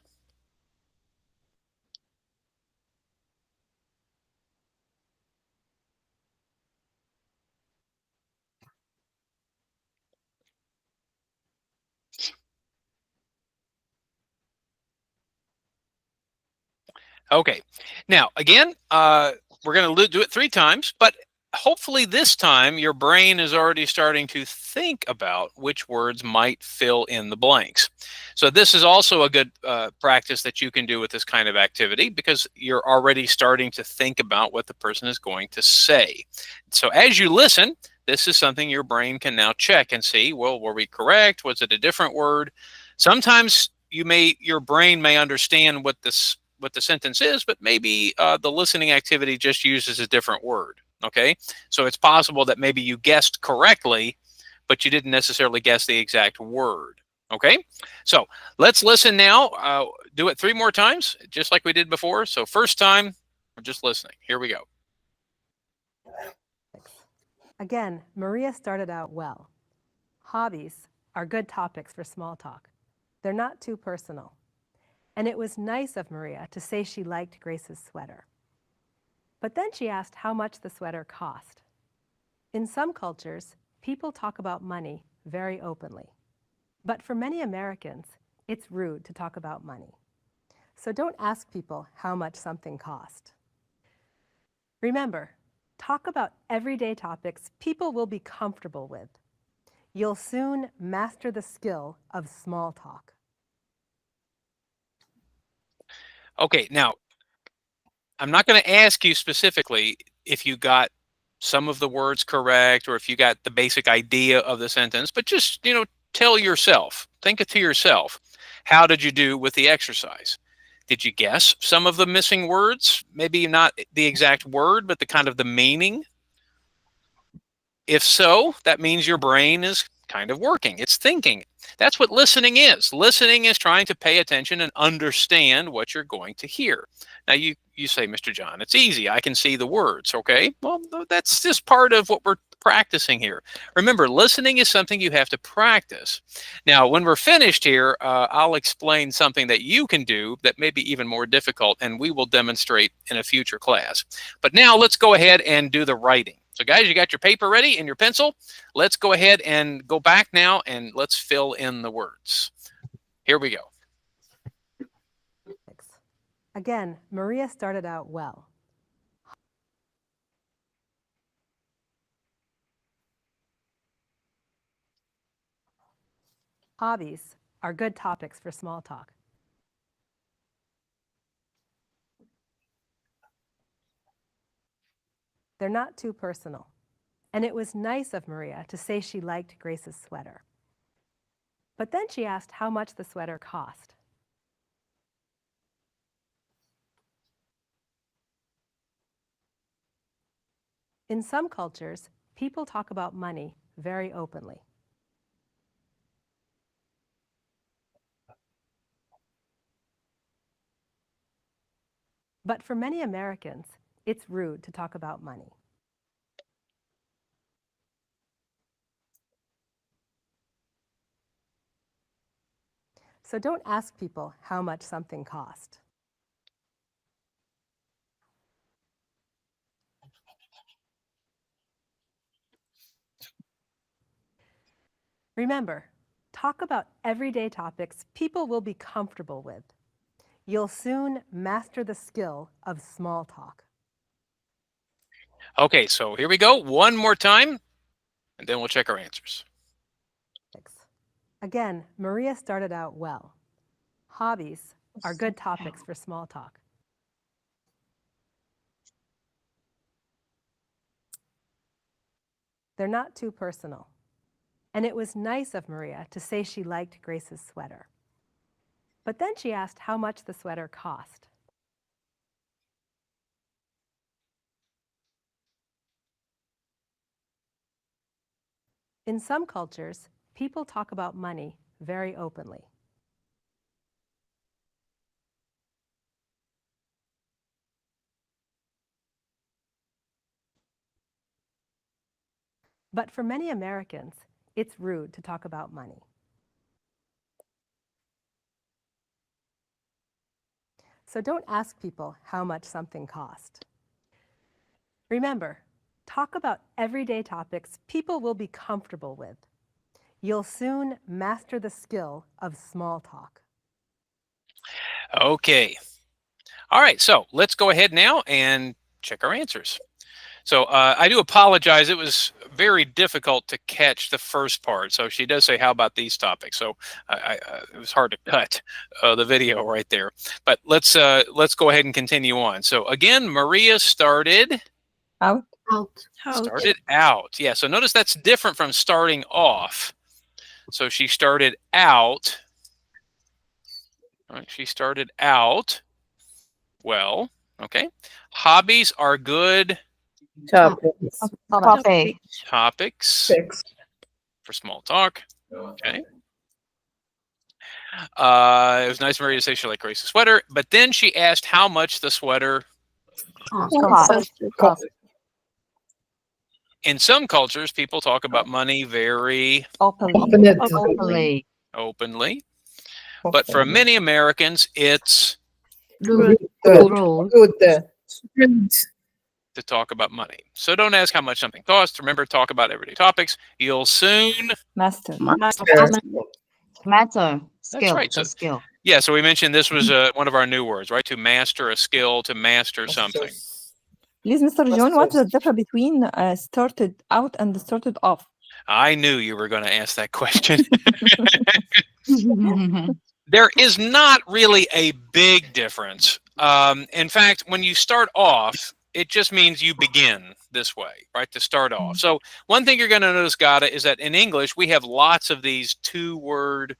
Okay, now again, we're going to do it 3 times, but hopefully this time your brain is already starting to think about which words might fill in the blanks. So this is also a good practice that you can do with this kind of activity because you're already starting to think about what the person is going to say. So as you listen, this is something your brain can now check and see, well, were we correct? Was it a different word? Sometimes your brain may understand what the sentence is, but maybe the listening activity just uses a different word. Okay, so it's possible that maybe you guessed correctly, but you didn't necessarily guess the exact word. Okay, so let's listen now. Do it 3 more times, just like we did before. So first time, we're just listening. Here we go. Again, Maria started out well. Hobbies are good topics for small talk. They're not too personal. And it was nice of Maria to say she liked Grace's sweater. But then she asked how much the sweater cost. In some cultures, people talk about money very openly. But for many Americans, it's rude to talk about money. So don't ask people how much something cost. Remember, talk about everyday topics people will be comfortable with. You'll soon master the skill of small talk. Okay, now I'm not going to ask you specifically if you got some of the words correct or if you got the basic idea of the sentence, but just, tell yourself, think it to yourself. How did you do with the exercise? Did you guess some of the missing words? Maybe not the exact word, but the kind of the meaning? If so, that means your brain is kind of working. It's thinking. That's what listening is. Listening is trying to pay attention and understand what you're going to hear. Now, you say, Mr. John, it's easy. I can see the words, okay? Well, that's just part of what we're practicing here. Remember, listening is something you have to practice. Now, when we're finished here, I'll explain something that you can do that may be even more difficult, and we will demonstrate in a future class. But now let's go ahead and do the writing. So guys, you got your paper ready and your pencil? Let's go ahead and go back now and let's fill in the words. Here we go. Again, Maria started out well. Hobbies are good topics for small talk. They're not too personal. And it was nice of Maria to say she liked Grace's sweater. But then she asked how much the sweater cost. In some cultures, people talk about money very openly. But for many Americans, it's rude to talk about money. So don't ask people how much something cost. Remember, talk about everyday topics people will be comfortable with. You'll soon master the skill of small talk. Okay, so here we go. One more time, and then we'll check our answers. Again, Maria started out well. Hobbies are good topics for small talk. They're not too personal. And it was nice of Maria to say she liked Grace's sweater. But then she asked how much the sweater cost. In some cultures, people talk about money very openly. But for many Americans, it's rude to talk about money. So don't ask people how much something cost. Remember, talk about everyday topics people will be comfortable with. You'll soon master the skill of small talk. Okay. All right, so let's go ahead now and check our answers. So I do apologize. It was very difficult to catch the first part. So she does say, how about these topics? So it was hard to cut the video right there. But let's go ahead and continue on. So again, Maria started Out. Started out. Yeah, so notice that's different from starting off. So she started out. All right, she started out well. Okay. Hobbies are good Topics. topics Six. for small talk. Okay. It was nice of Maria to say she liked Grace's sweater, but then she asked how much the sweater. Cost. In some cultures, people talk about money very Openly. openly, but for many Americans, it's Good. to talk about money. So don't ask how much something costs. Remember, talk about everyday topics. You'll soon. Master. Matter. That's right. So, Skill. yeah, so we mentioned this was one of our new words, right? To master a skill, to master something. Please, Mr. John, what's the difference between started out and started off? I knew you were going to ask that question. There is not really a big difference. In fact, when you start off, it just means you begin this way, right? To start off. So one thing you're going to notice, Gada, is that in English, we have lots of these 2-word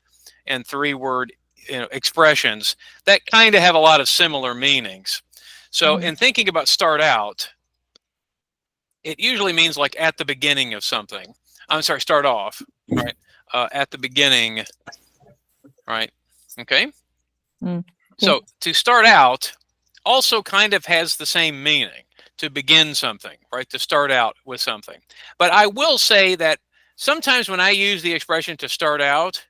and 3-word expressions that kind of have a lot of similar meanings. So in thinking about start out, it usually means like at the beginning of something. I'm sorry, start off, right? At the beginning, right? Okay. So to start out also kind of has the same meaning, to begin something, right? To start out with something. But I will say that sometimes when I use the expression to start out,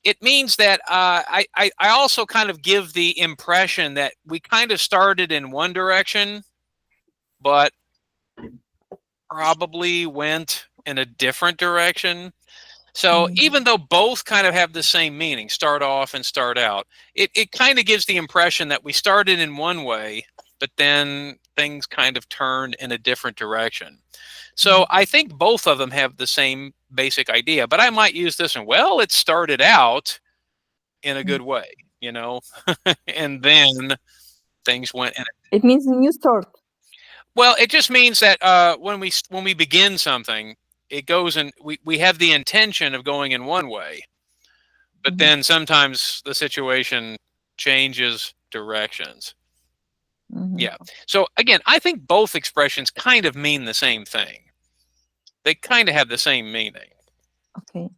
it means that I also kind of give the impression that we kind of started in one direction, but probably went in a different direction. So even though both kind of have the same meaning, start off and start out, it kind of gives the impression that we started in one way, but then things kind of turned in a different direction. So I think both of them have the same basic idea, but I might use this one. Well, it started out in a good way, you know, and then things went in. It means a new start. Well, it just means that when we begin something, it goes in. We have the intention of going in one way, but then sometimes the situation changes directions. Yeah. So again, I think both expressions kind of mean the same thing. They kind of have the same meaning. Okay.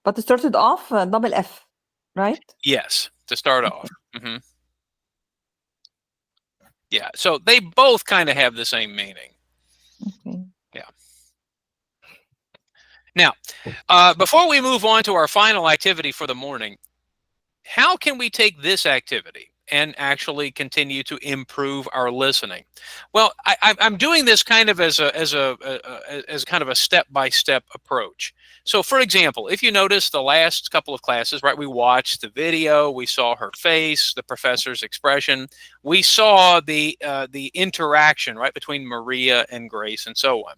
But it started off double F, right? Yes, to start off. Yeah. So they both kind of have the same meaning. Okay. Yeah. Now, before we move on to our final activity for the morning, how can we take this activity and actually continue to improve our listening? Well, I'm doing this kind of as kind of a step-by-step approach. So, for example, if you notice the last couple of classes, right, we watched the video, we saw her face, the professor's expression, we saw the interaction, right, between Maria and Grace, and so on.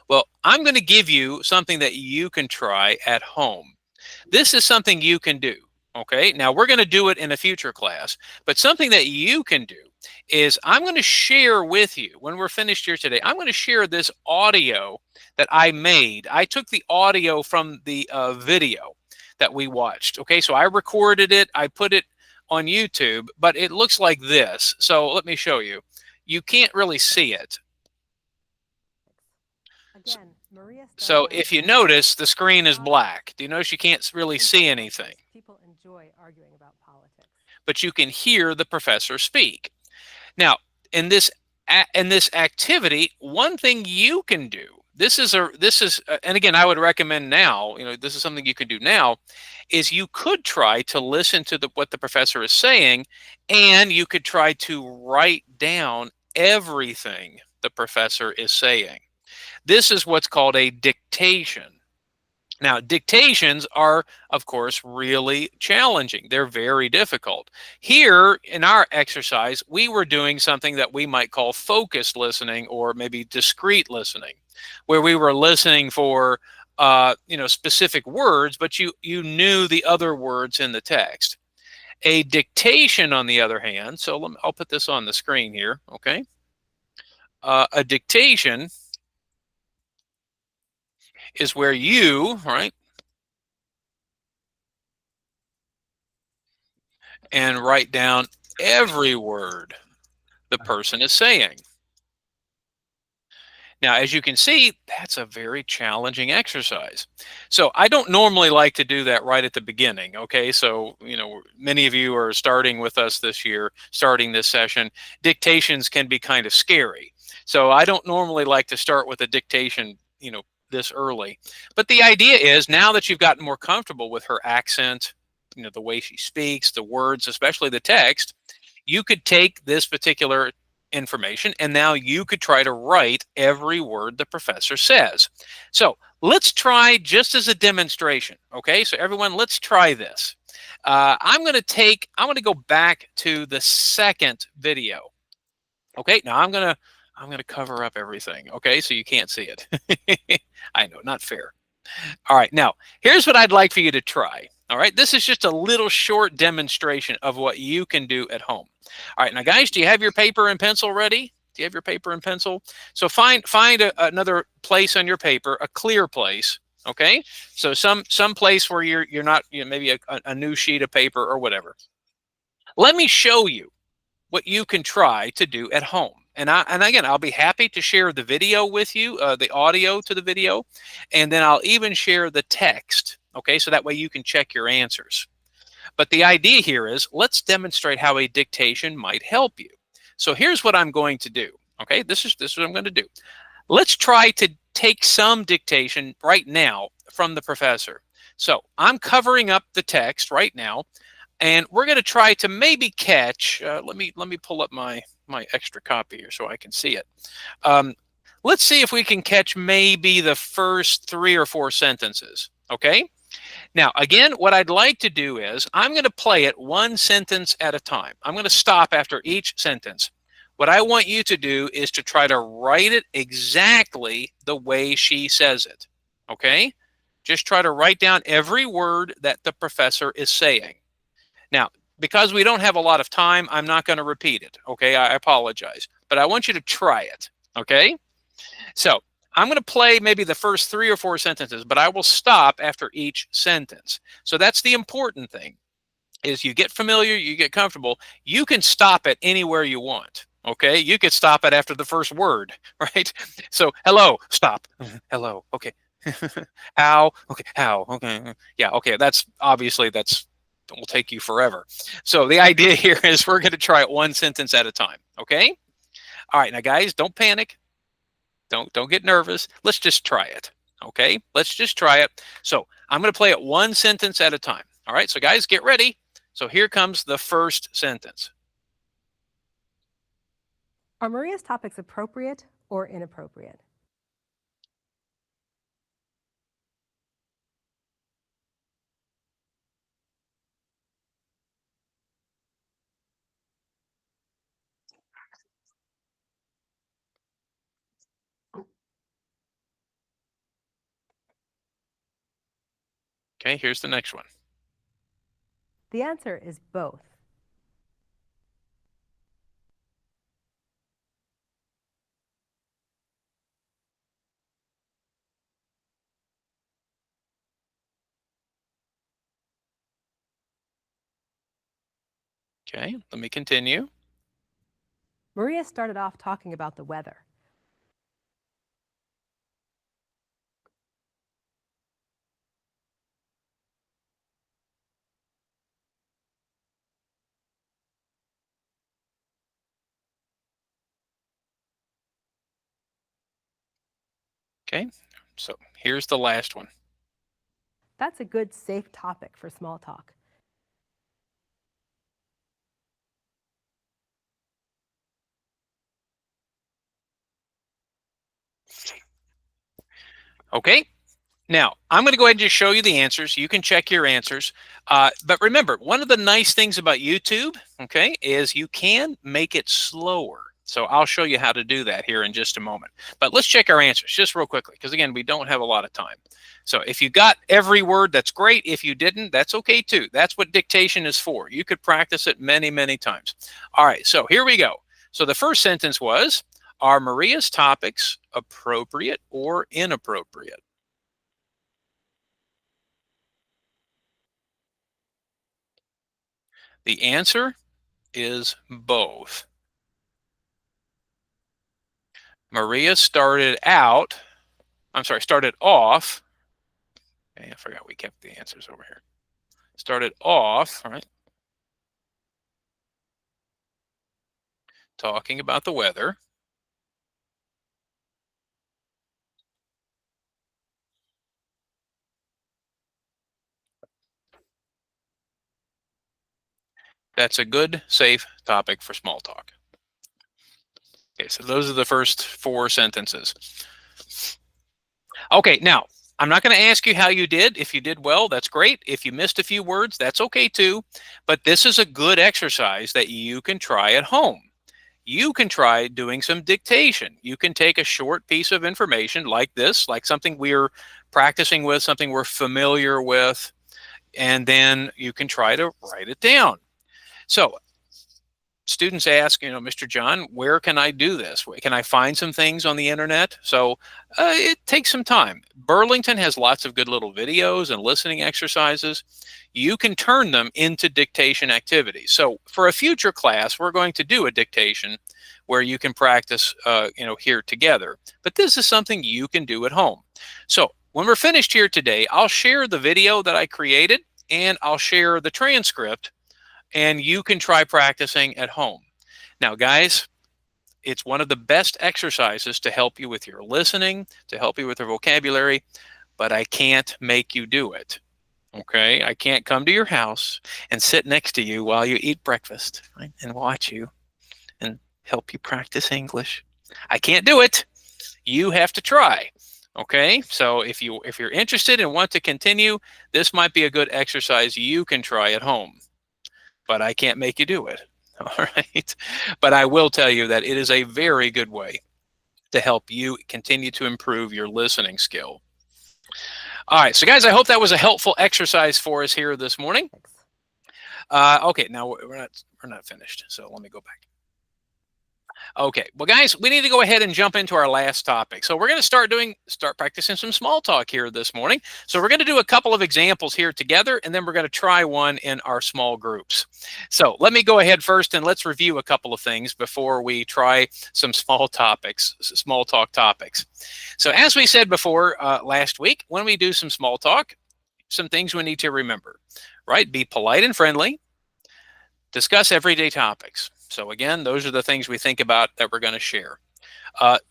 Well, I'm going to give you something that you can try at home. This is something you can do. Okay, now we're going to do it in a future class, but something that you can do is I'm going to share with you when we're finished here today. I'm going to share this audio that I made. I took the audio from the video that we watched. Okay, so I recorded it. I put it on YouTube, but it looks like this. So let me show you. You can't really see it. Again, Maria So started if you out- notice, the screen is black. Do you notice you can't really see anything? People enjoy arguing about politics. But you can hear the professor speak. Now, in this activity, one thing you can do, and again, I would recommend now, you know, this is something you can do now, is you could try to listen to what the professor is saying, and you could try to write down everything the professor is saying. This is what's called a dictation. Now, dictations are, of course, really challenging. They're very difficult. Here in our exercise, we were doing something that we might call focused listening or maybe discrete listening, where we were listening for specific words, but you knew the other words in the text. A dictation, on the other hand, so I'll put this on the screen here, okay? A dictation is where you, right, and write down every word the person is saying. Now, as you can see, that's a very challenging exercise. So I don't normally like to do that right at the beginning, okay? So, you know, many of you are starting with us this year, starting this session. Dictations can be kind of scary. So I don't normally like to start with a dictation, you know, this early. But the idea is, now that you've gotten more comfortable with her accent, you know, the way she speaks, the words, especially the text, you could take this particular information and now you could try to write every word the professor says. So let's try just as a demonstration. Okay, so everyone, let's try this. I'm going to go back to the second video. Okay, now I'm going to cover up everything. Okay, so you can't see it. I know, not fair. All right, now here's what I'd like for you to try. All right, this is just a little short demonstration of what you can do at home. All right, now guys, do you have your paper and pencil ready? Do you have your paper and pencil? So find another place on your paper, a clear place. Okay, so some place where you're not, you know, maybe a new sheet of paper or whatever. Let me show you what you can try to do at home. And again, I'll be happy to share the video with you, the audio to the video, and then I'll even share the text. Okay, so that way you can check your answers. But the idea here is, let's demonstrate how a dictation might help you. So here's what I'm going to do. Okay, this is what I'm going to do. Let's try to take some dictation right now from the professor. So I'm covering up the text right now, and we're going to try to maybe catch. Let me pull up my extra copy here so I can see it. Let's see if we can catch maybe the first 3 or 4 sentences. Okay. Now, again, what I'd like to do is I'm going to play it one sentence at a time. I'm going to stop after each sentence. what I want you to do is to try to write it exactly the way she says it. Okay? Just try to write down every word that the professor is saying. Now, because we don't have a lot of time, I'm not going to repeat it. Okay? I apologize. But I want you to try it. Okay? So I'm going to play maybe the first 3 or 4 sentences, but I will stop after each sentence. So that's the important thing, is you get familiar, you get comfortable. You can stop it anywhere you want. Okay? You could stop it after the first word, right? So, hello, stop. Hello. Okay. How? Okay. How? Okay. Yeah. Okay. That's obviously will take you forever. So the idea here is we're going to try it one sentence at a time. Okay. All right. Now, guys, don't panic. Don't get nervous. Let's just try it. Okay. Let's just try it. So I'm going to play it one sentence at a time. All right. So guys, get ready. So here comes the first sentence. Are Maria's topics appropriate or inappropriate? Okay. Here's the next one. The answer is both. Okay. Let me continue. Maria started off talking about the weather. Okay. So here's the last one. That's a good, safe topic for small talk. Okay. Now, I'm going to go ahead and just show you the answers. You can check your answers. But remember, one of the nice things about YouTube, okay, is you can make it slower. So I'll show you how to do that here in just a moment. But let's check our answers just real quickly, because again, we don't have a lot of time. So if you got every word, that's great. If you didn't, that's okay too. That's what dictation is for. You could practice it many, many times. All right, so here we go. So the first sentence was, are Maria's topics appropriate or inappropriate? The answer is both. Maria started off, okay, I forgot we kept the answers over here. Started off, all right, talking about the weather. That's a good, safe topic for small talk. Okay, so those are the first 4 sentences. Okay, now, I'm not going to ask you how you did. If you did well, that's great. If you missed a few words, that's okay too. But this is a good exercise that you can try at home. You can try doing some dictation. You can take a short piece of information like this, like something we're practicing with, something we're familiar with, and then you can try to write it down. So students ask, Mr. John, where can I do this? Can I find some things on the internet? So it takes some time. Burlington has lots of good little videos and listening exercises. You can turn them into dictation activities. So for a future class, we're going to do a dictation where you can practice, here together. But this is something you can do at home. So when we're finished here today, I'll share the video that I created and I'll share the transcript, and you can try practicing at home. Now, guys, it's one of the best exercises to help you with your listening, to help you with your vocabulary, but I can't make you do it. Okay? I can't come to your house and sit next to you while you eat breakfast, right, and watch you and help you practice English. I can't do it. You have to try. Okay? So if you're interested and want to continue, this might be a good exercise you can try at home. But I can't make you do it. All right. But I will tell you that it is a very good way to help you continue to improve your listening skill. All right. So, guys, I hope that was a helpful exercise for us here this morning. Okay. Now we're not finished. So let me go back. Okay, well, guys, we need to go ahead and jump into our last topic. So we're going to start practicing some small talk here this morning. So we're going to do a couple of examples here together, and then we're going to try one in our small groups. So let me go ahead first, and let's review a couple of things before we try some small talk topics. So as we said before last week, when we do some small talk, some things we need to remember, right? Be polite and friendly. Discuss everyday topics. So again, those are the things we think about that we're going to share.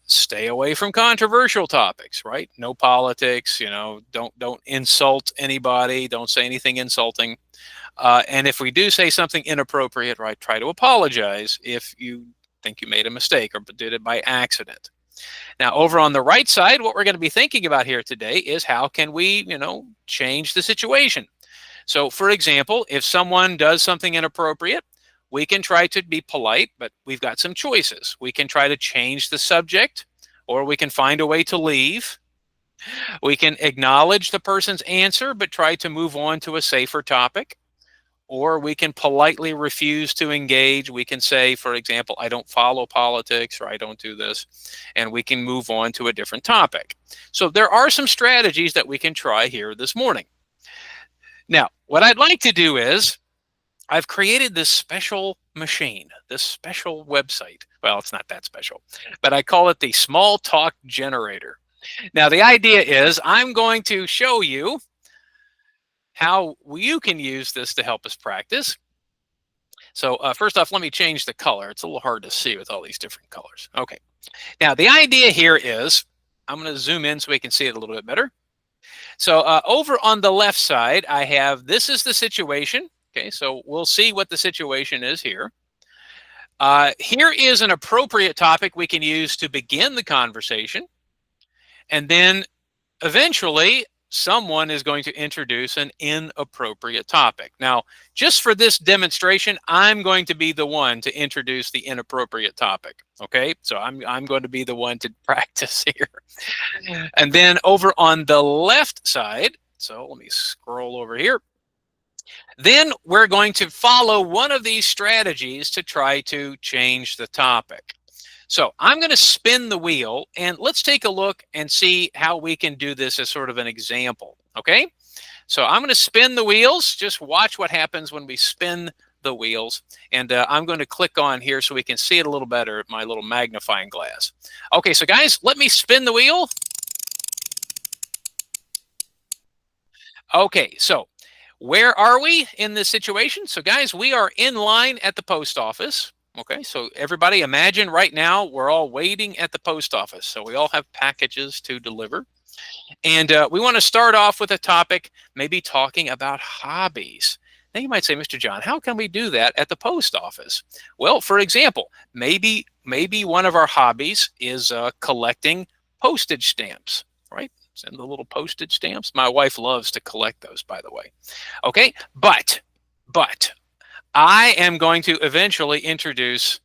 Stay away from controversial topics, right? No politics, don't insult anybody. Don't say anything insulting. And if we do say something inappropriate, right, try to apologize if you think you made a mistake or did it by accident. Now, over on the right side, what we're going to be thinking about here today is how can we, change the situation. So, for example, if someone does something inappropriate, we can try to be polite, but we've got some choices. We can try to change the subject, or we can find a way to leave. We can acknowledge the person's answer, but try to move on to a safer topic. Or we can politely refuse to engage. We can say, for example, I don't follow politics, or I don't do this, and we can move on to a different topic. So there are some strategies that we can try here this morning. Now, what I'd like to do is, I've created this special machine, this special website. Well, it's not that special, but I call it the Small Talk Generator. Now, the idea is I'm going to show you how you can use this to help us practice. So first off, let me change the color. It's a little hard to see with all these different colors. Okay. Now, the idea here is, I'm going to zoom in so we can see it a little bit better. So over on the left side, I have, this is the situation. Okay, so we'll see what the situation is here. Here is an appropriate topic we can use to begin the conversation. And then eventually, someone is going to introduce an inappropriate topic. Now, just for this demonstration, I'm going to be the one to introduce the inappropriate topic. Okay, so I'm going to be the one to practice here. And then over on the left side, so let me scroll over here. Then we're going to follow one of these strategies to try to change the topic. So I'm going to spin the wheel, and let's take a look and see how we can do this as sort of an example, okay? So I'm going to spin the wheels. Just watch what happens when we spin the wheels. And I'm going to click on here so we can see it a little better, my little magnifying glass. Okay, so guys, let me spin the wheel. Okay, so where are we in this situation? So guys, we are in line at the post office. Okay, so everybody imagine right now we're all waiting at the post office. So we all have packages to deliver. And we want to start off with a topic, maybe talking about hobbies. Now you might say, Mr. John, how can we do that at the post office? Well, for example, maybe one of our hobbies is collecting postage stamps, right? Send the little postage stamps. My wife loves to collect those, by the way. Okay, but I am going to eventually introduce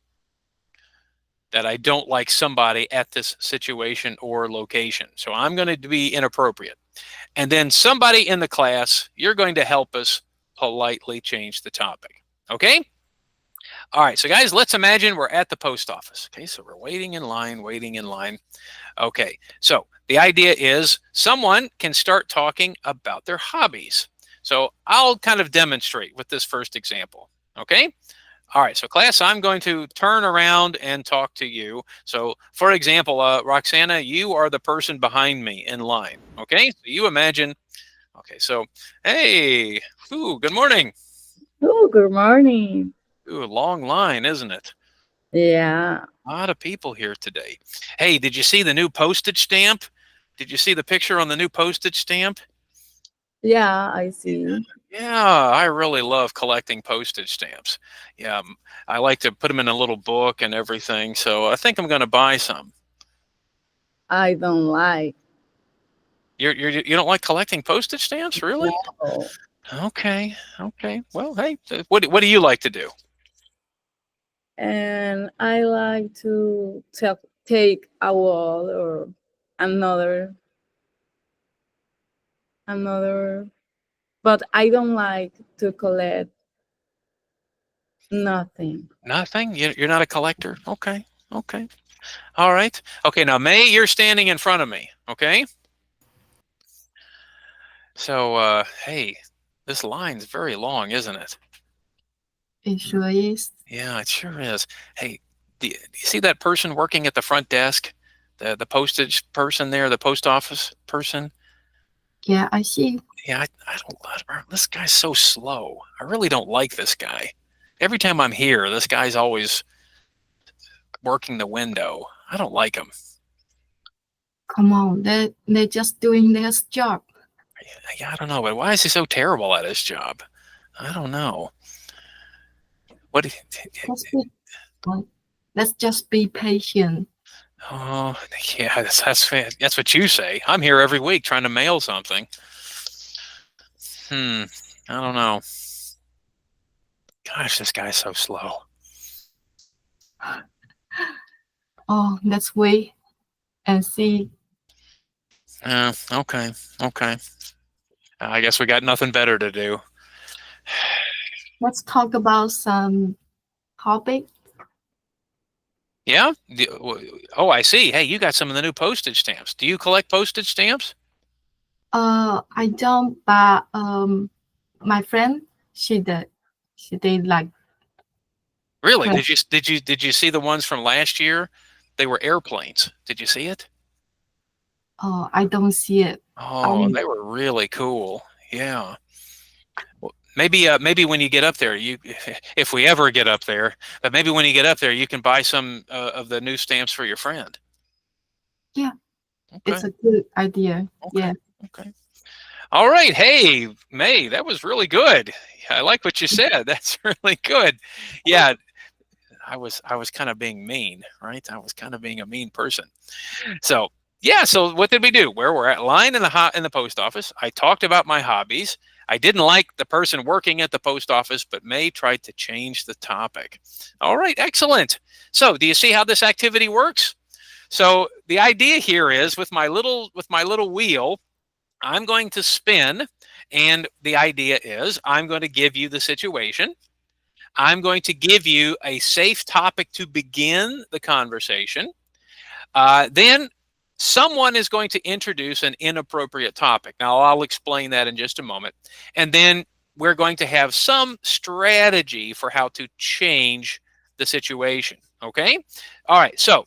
that I don't like somebody at this situation or location. So I'm going to be inappropriate. And then somebody in the class, you're going to help us politely change the topic. Okay? All right, so guys, let's imagine we're at the post office. Okay, so we're waiting in line. Okay, so the idea is someone can start talking about their hobbies. So I'll kind of demonstrate with this first example. Okay? All right, so class, I'm going to turn around and talk to you. So for example, Roxana, you are the person behind me in line. Okay, so you imagine, okay, so, hey, ooh, good morning. Oh, good morning. Ooh, a long line, isn't it? Yeah. A lot of people here today. Hey, did you see the new postage stamp? Did you see the picture on the new postage stamp? Yeah, I see. Yeah, I really love collecting postage stamps. Yeah, I like to put them in a little book and everything. So I think I'm going to buy some. I don't like. You don't like collecting postage stamps, really? No. Okay. Well, hey, what do you like to do? and I like to take a wall or another, but I don't like to collect nothing. Nothing? You're not a collector? Okay. Okay. All right. Okay. Now, May, you're standing in front of me. Okay. So, hey, this line's very long, isn't it? It sure is. Yeah, it sure is. Hey, do you see that person working at the front desk? The postage person there, the post office person? Yeah, I see. Yeah, this guy's so slow. I really don't like this guy. Every time I'm here, this guy's always working the window. I don't like him. Come on, they're just doing their job. Yeah, I don't know, but why is he so terrible at his job? I don't know. What? Let's just be patient. Oh, yeah, that's what you say. I'm here every week trying to mail something. I don't know. Gosh, this guy's so slow. Oh, let's wait and see. Okay. I guess we got nothing better to do. Let's talk about some topic. Yeah? Oh, I see. Hey, you got some of the new postage stamps. Do you collect postage stamps? I don't, but my friend, she did. She did like. Really? Yeah. Did you see the ones from last year? They were airplanes. Did you see it? Oh, I don't see it. Oh, they were really cool. Yeah. Well, maybe when you get up there, if we ever get up there, but maybe when you get up there, you can buy some of the new stamps for your friend. Yeah. Okay. It's a good idea. Okay. Yeah. Okay. All right. Hey, May, that was really good. I like what you said. That's really good. Yeah. I was kind of being mean, right? I was kind of being a mean person. So yeah, so what did we do? Where we're at line in the post office. I talked about my hobbies. I didn't like the person working at the post office, but May tried to change the topic. All right, excellent. So do you see how this activity works? So the idea here is with my little wheel, I'm going to spin, and the idea is I'm going to give you the situation. I'm going to give you a safe topic to begin the conversation. Then someone is going to introduce an inappropriate topic. Now, I'll explain that in just a moment. And then we're going to have some strategy for how to change the situation. Okay? All right. So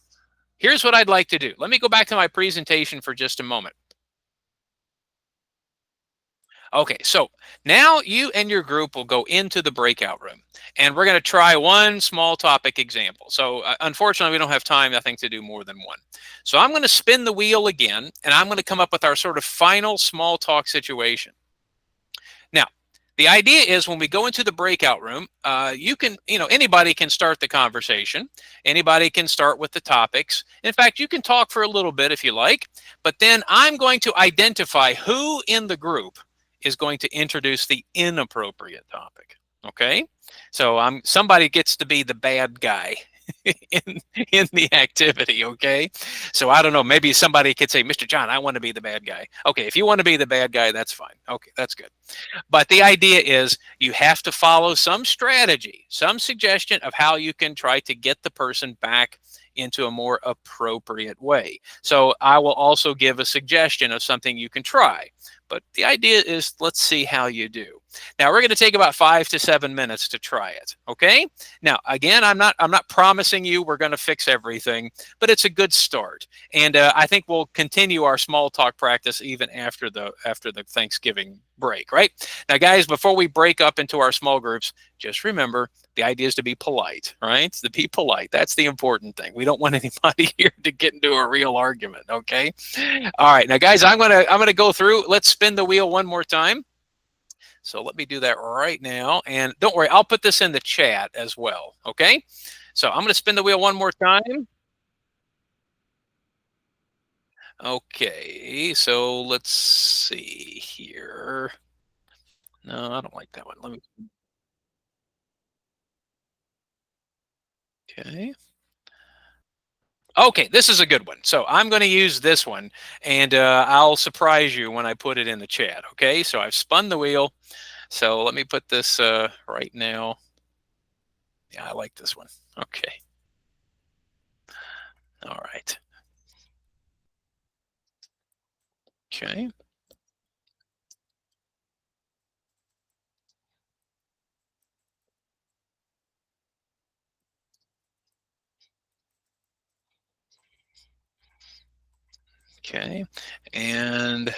here's what I'd like to do. Let me go back to my presentation for just a moment. Okay, so now you and your group will go into the breakout room, and we're going to try one small topic example. So unfortunately, we don't have time, I think, to do more than one. So I'm going to spin the wheel again, and I'm going to come up with our sort of final small talk situation. Now, the idea is when we go into the breakout room, anybody can start the conversation. Anybody can start with the topics. In fact, you can talk for a little bit if you like, but then I'm going to identify who in the group is going to introduce the inappropriate topic. Okay, so somebody gets to be the bad guy in the activity. Okay, so I don't know, maybe somebody could say, Mr. John, I want to be the bad guy. Okay, if you want to be the bad guy, that's fine. Okay, that's good. But the idea is you have to follow some strategy, some suggestion of how you can try to get the person back into a more appropriate way. So I will also give a suggestion of something you can try. But the idea is, let's see how you do. Now we're going to take about 5 to 7 minutes to try it. Okay. Now again, I'm not promising you we're going to fix everything, but it's a good start. And I think we'll continue our small talk practice even after the Thanksgiving break. Right now, guys, before we break up into our small groups, just remember the idea is to be polite. Right? To be polite. That's the important thing. We don't want anybody here to get into a real argument. Okay. All right. Now, guys, I'm gonna go through. Let's spin the wheel one more time. So let me do that right now. And don't worry, I'll put this in the chat as well. Okay. So I'm going to spin the wheel one more time. Okay. So let's see here. No, I don't like that one. Let me. Okay. Okay, this is a good one. So I'm going to use this one, and I'll surprise you when I put it in the chat. Okay, so I've spun the wheel. So let me put this right now. Yeah, I like this one. Okay. All right. Okay. Okay. And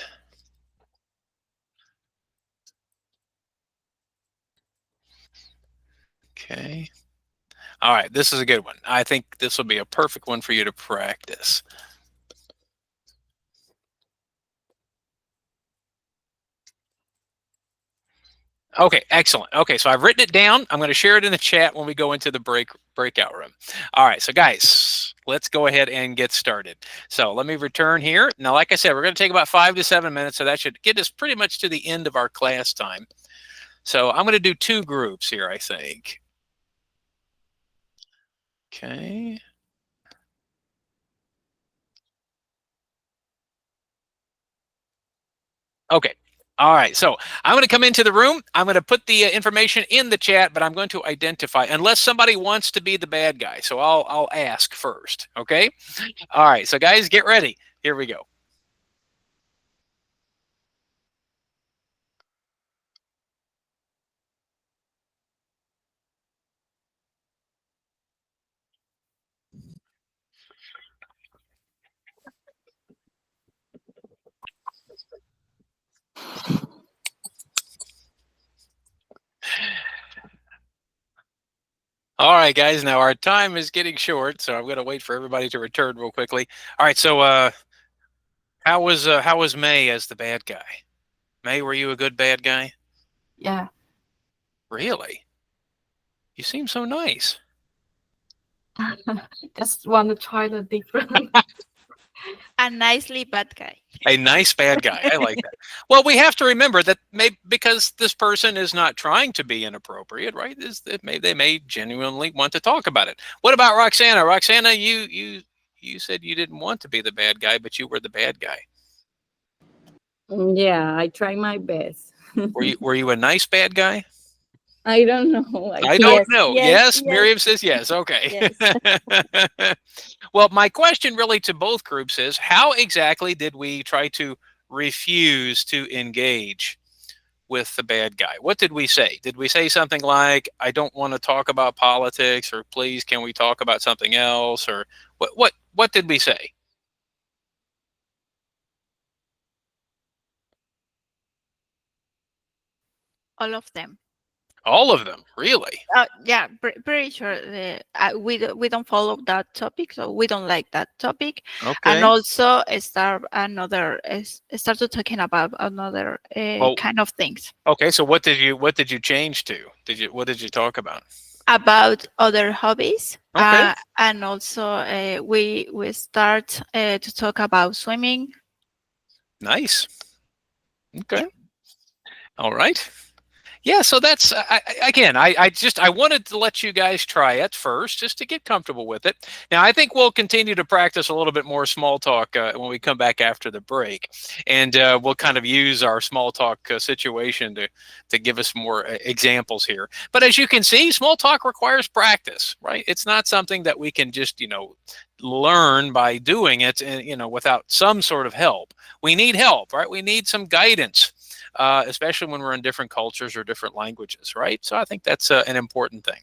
okay. All right, this is a good one. I think this will be a perfect one for you to practice. Okay, excellent. Okay, so I've written it down. I'm going to share it in the chat when we go into the breakout room. All right, so guys, let's go ahead and get started. So let me return here. Now, like I said, we're going to take about 5 to 7 minutes, so that should get us pretty much to the end of our class time. So I'm going to do 2 groups here, I think. Okay. Okay. All right. So I'm going to come into the room. I'm going to put the information in the chat, but I'm going to identify unless somebody wants to be the bad guy. So I'll ask first. Okay. All right. So guys, get ready. Here we go. All right, guys. Now our time is getting short, so I'm going to wait for everybody to return real quickly. All right. So how was May as the bad guy? May, were you a good bad guy? Yeah. Really? You seem so nice. Just want to try the different. A nicely bad guy. A nice bad guy. I like that. Well, we have to remember that because this person is not trying to be inappropriate, right? They may genuinely want to talk about it. What about Roxana? Roxana, you said you didn't want to be the bad guy, but you were the bad guy. Yeah, I try my best. Were you a nice bad guy? I don't know. I don't know. Yes, Yes, Miriam says yes. Okay. Well, my question really to both groups is, how exactly did we try to refuse to engage with the bad guy? What did we say? Did we say something like, I don't want to talk about politics, or please, can we talk about something else? Or what did we say? All of them. All of them, really? Yeah, pretty sure we don't follow that topic, so we don't like that topic. Okay. And also start to talking about another kind of things. Okay, so what did you change to? What did you talk about? About other hobbies. Okay. And also we start to talk about swimming. Nice. Okay. All right. Yeah, so that's I wanted to let you guys try it first just to get comfortable with it. Now, I think we'll continue to practice a little bit more small talk when we come back after the break, and we'll kind of use our small talk situation to give us more examples here. But as you can see, small talk requires practice, right? It's not something that we can just learn by doing it, and without some sort of help. We need help, right? We need some guidance. Especially when we're in different cultures or different languages, right? So I think that's an important thing.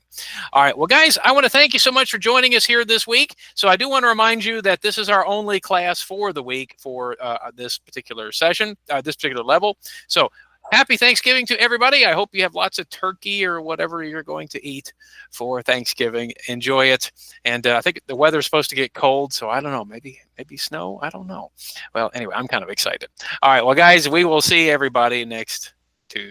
All right, well, guys, I want to thank you so much for joining us here this week. So I do want to remind you that this is our only class for the week for this particular session, this particular level. So happy Thanksgiving to everybody. I hope you have lots of turkey or whatever you're going to eat for Thanksgiving. Enjoy it. And I think the weather's supposed to get cold, so I don't know, maybe snow. I don't know. Well, anyway, I'm kind of excited. All right, well, guys, we will see everybody next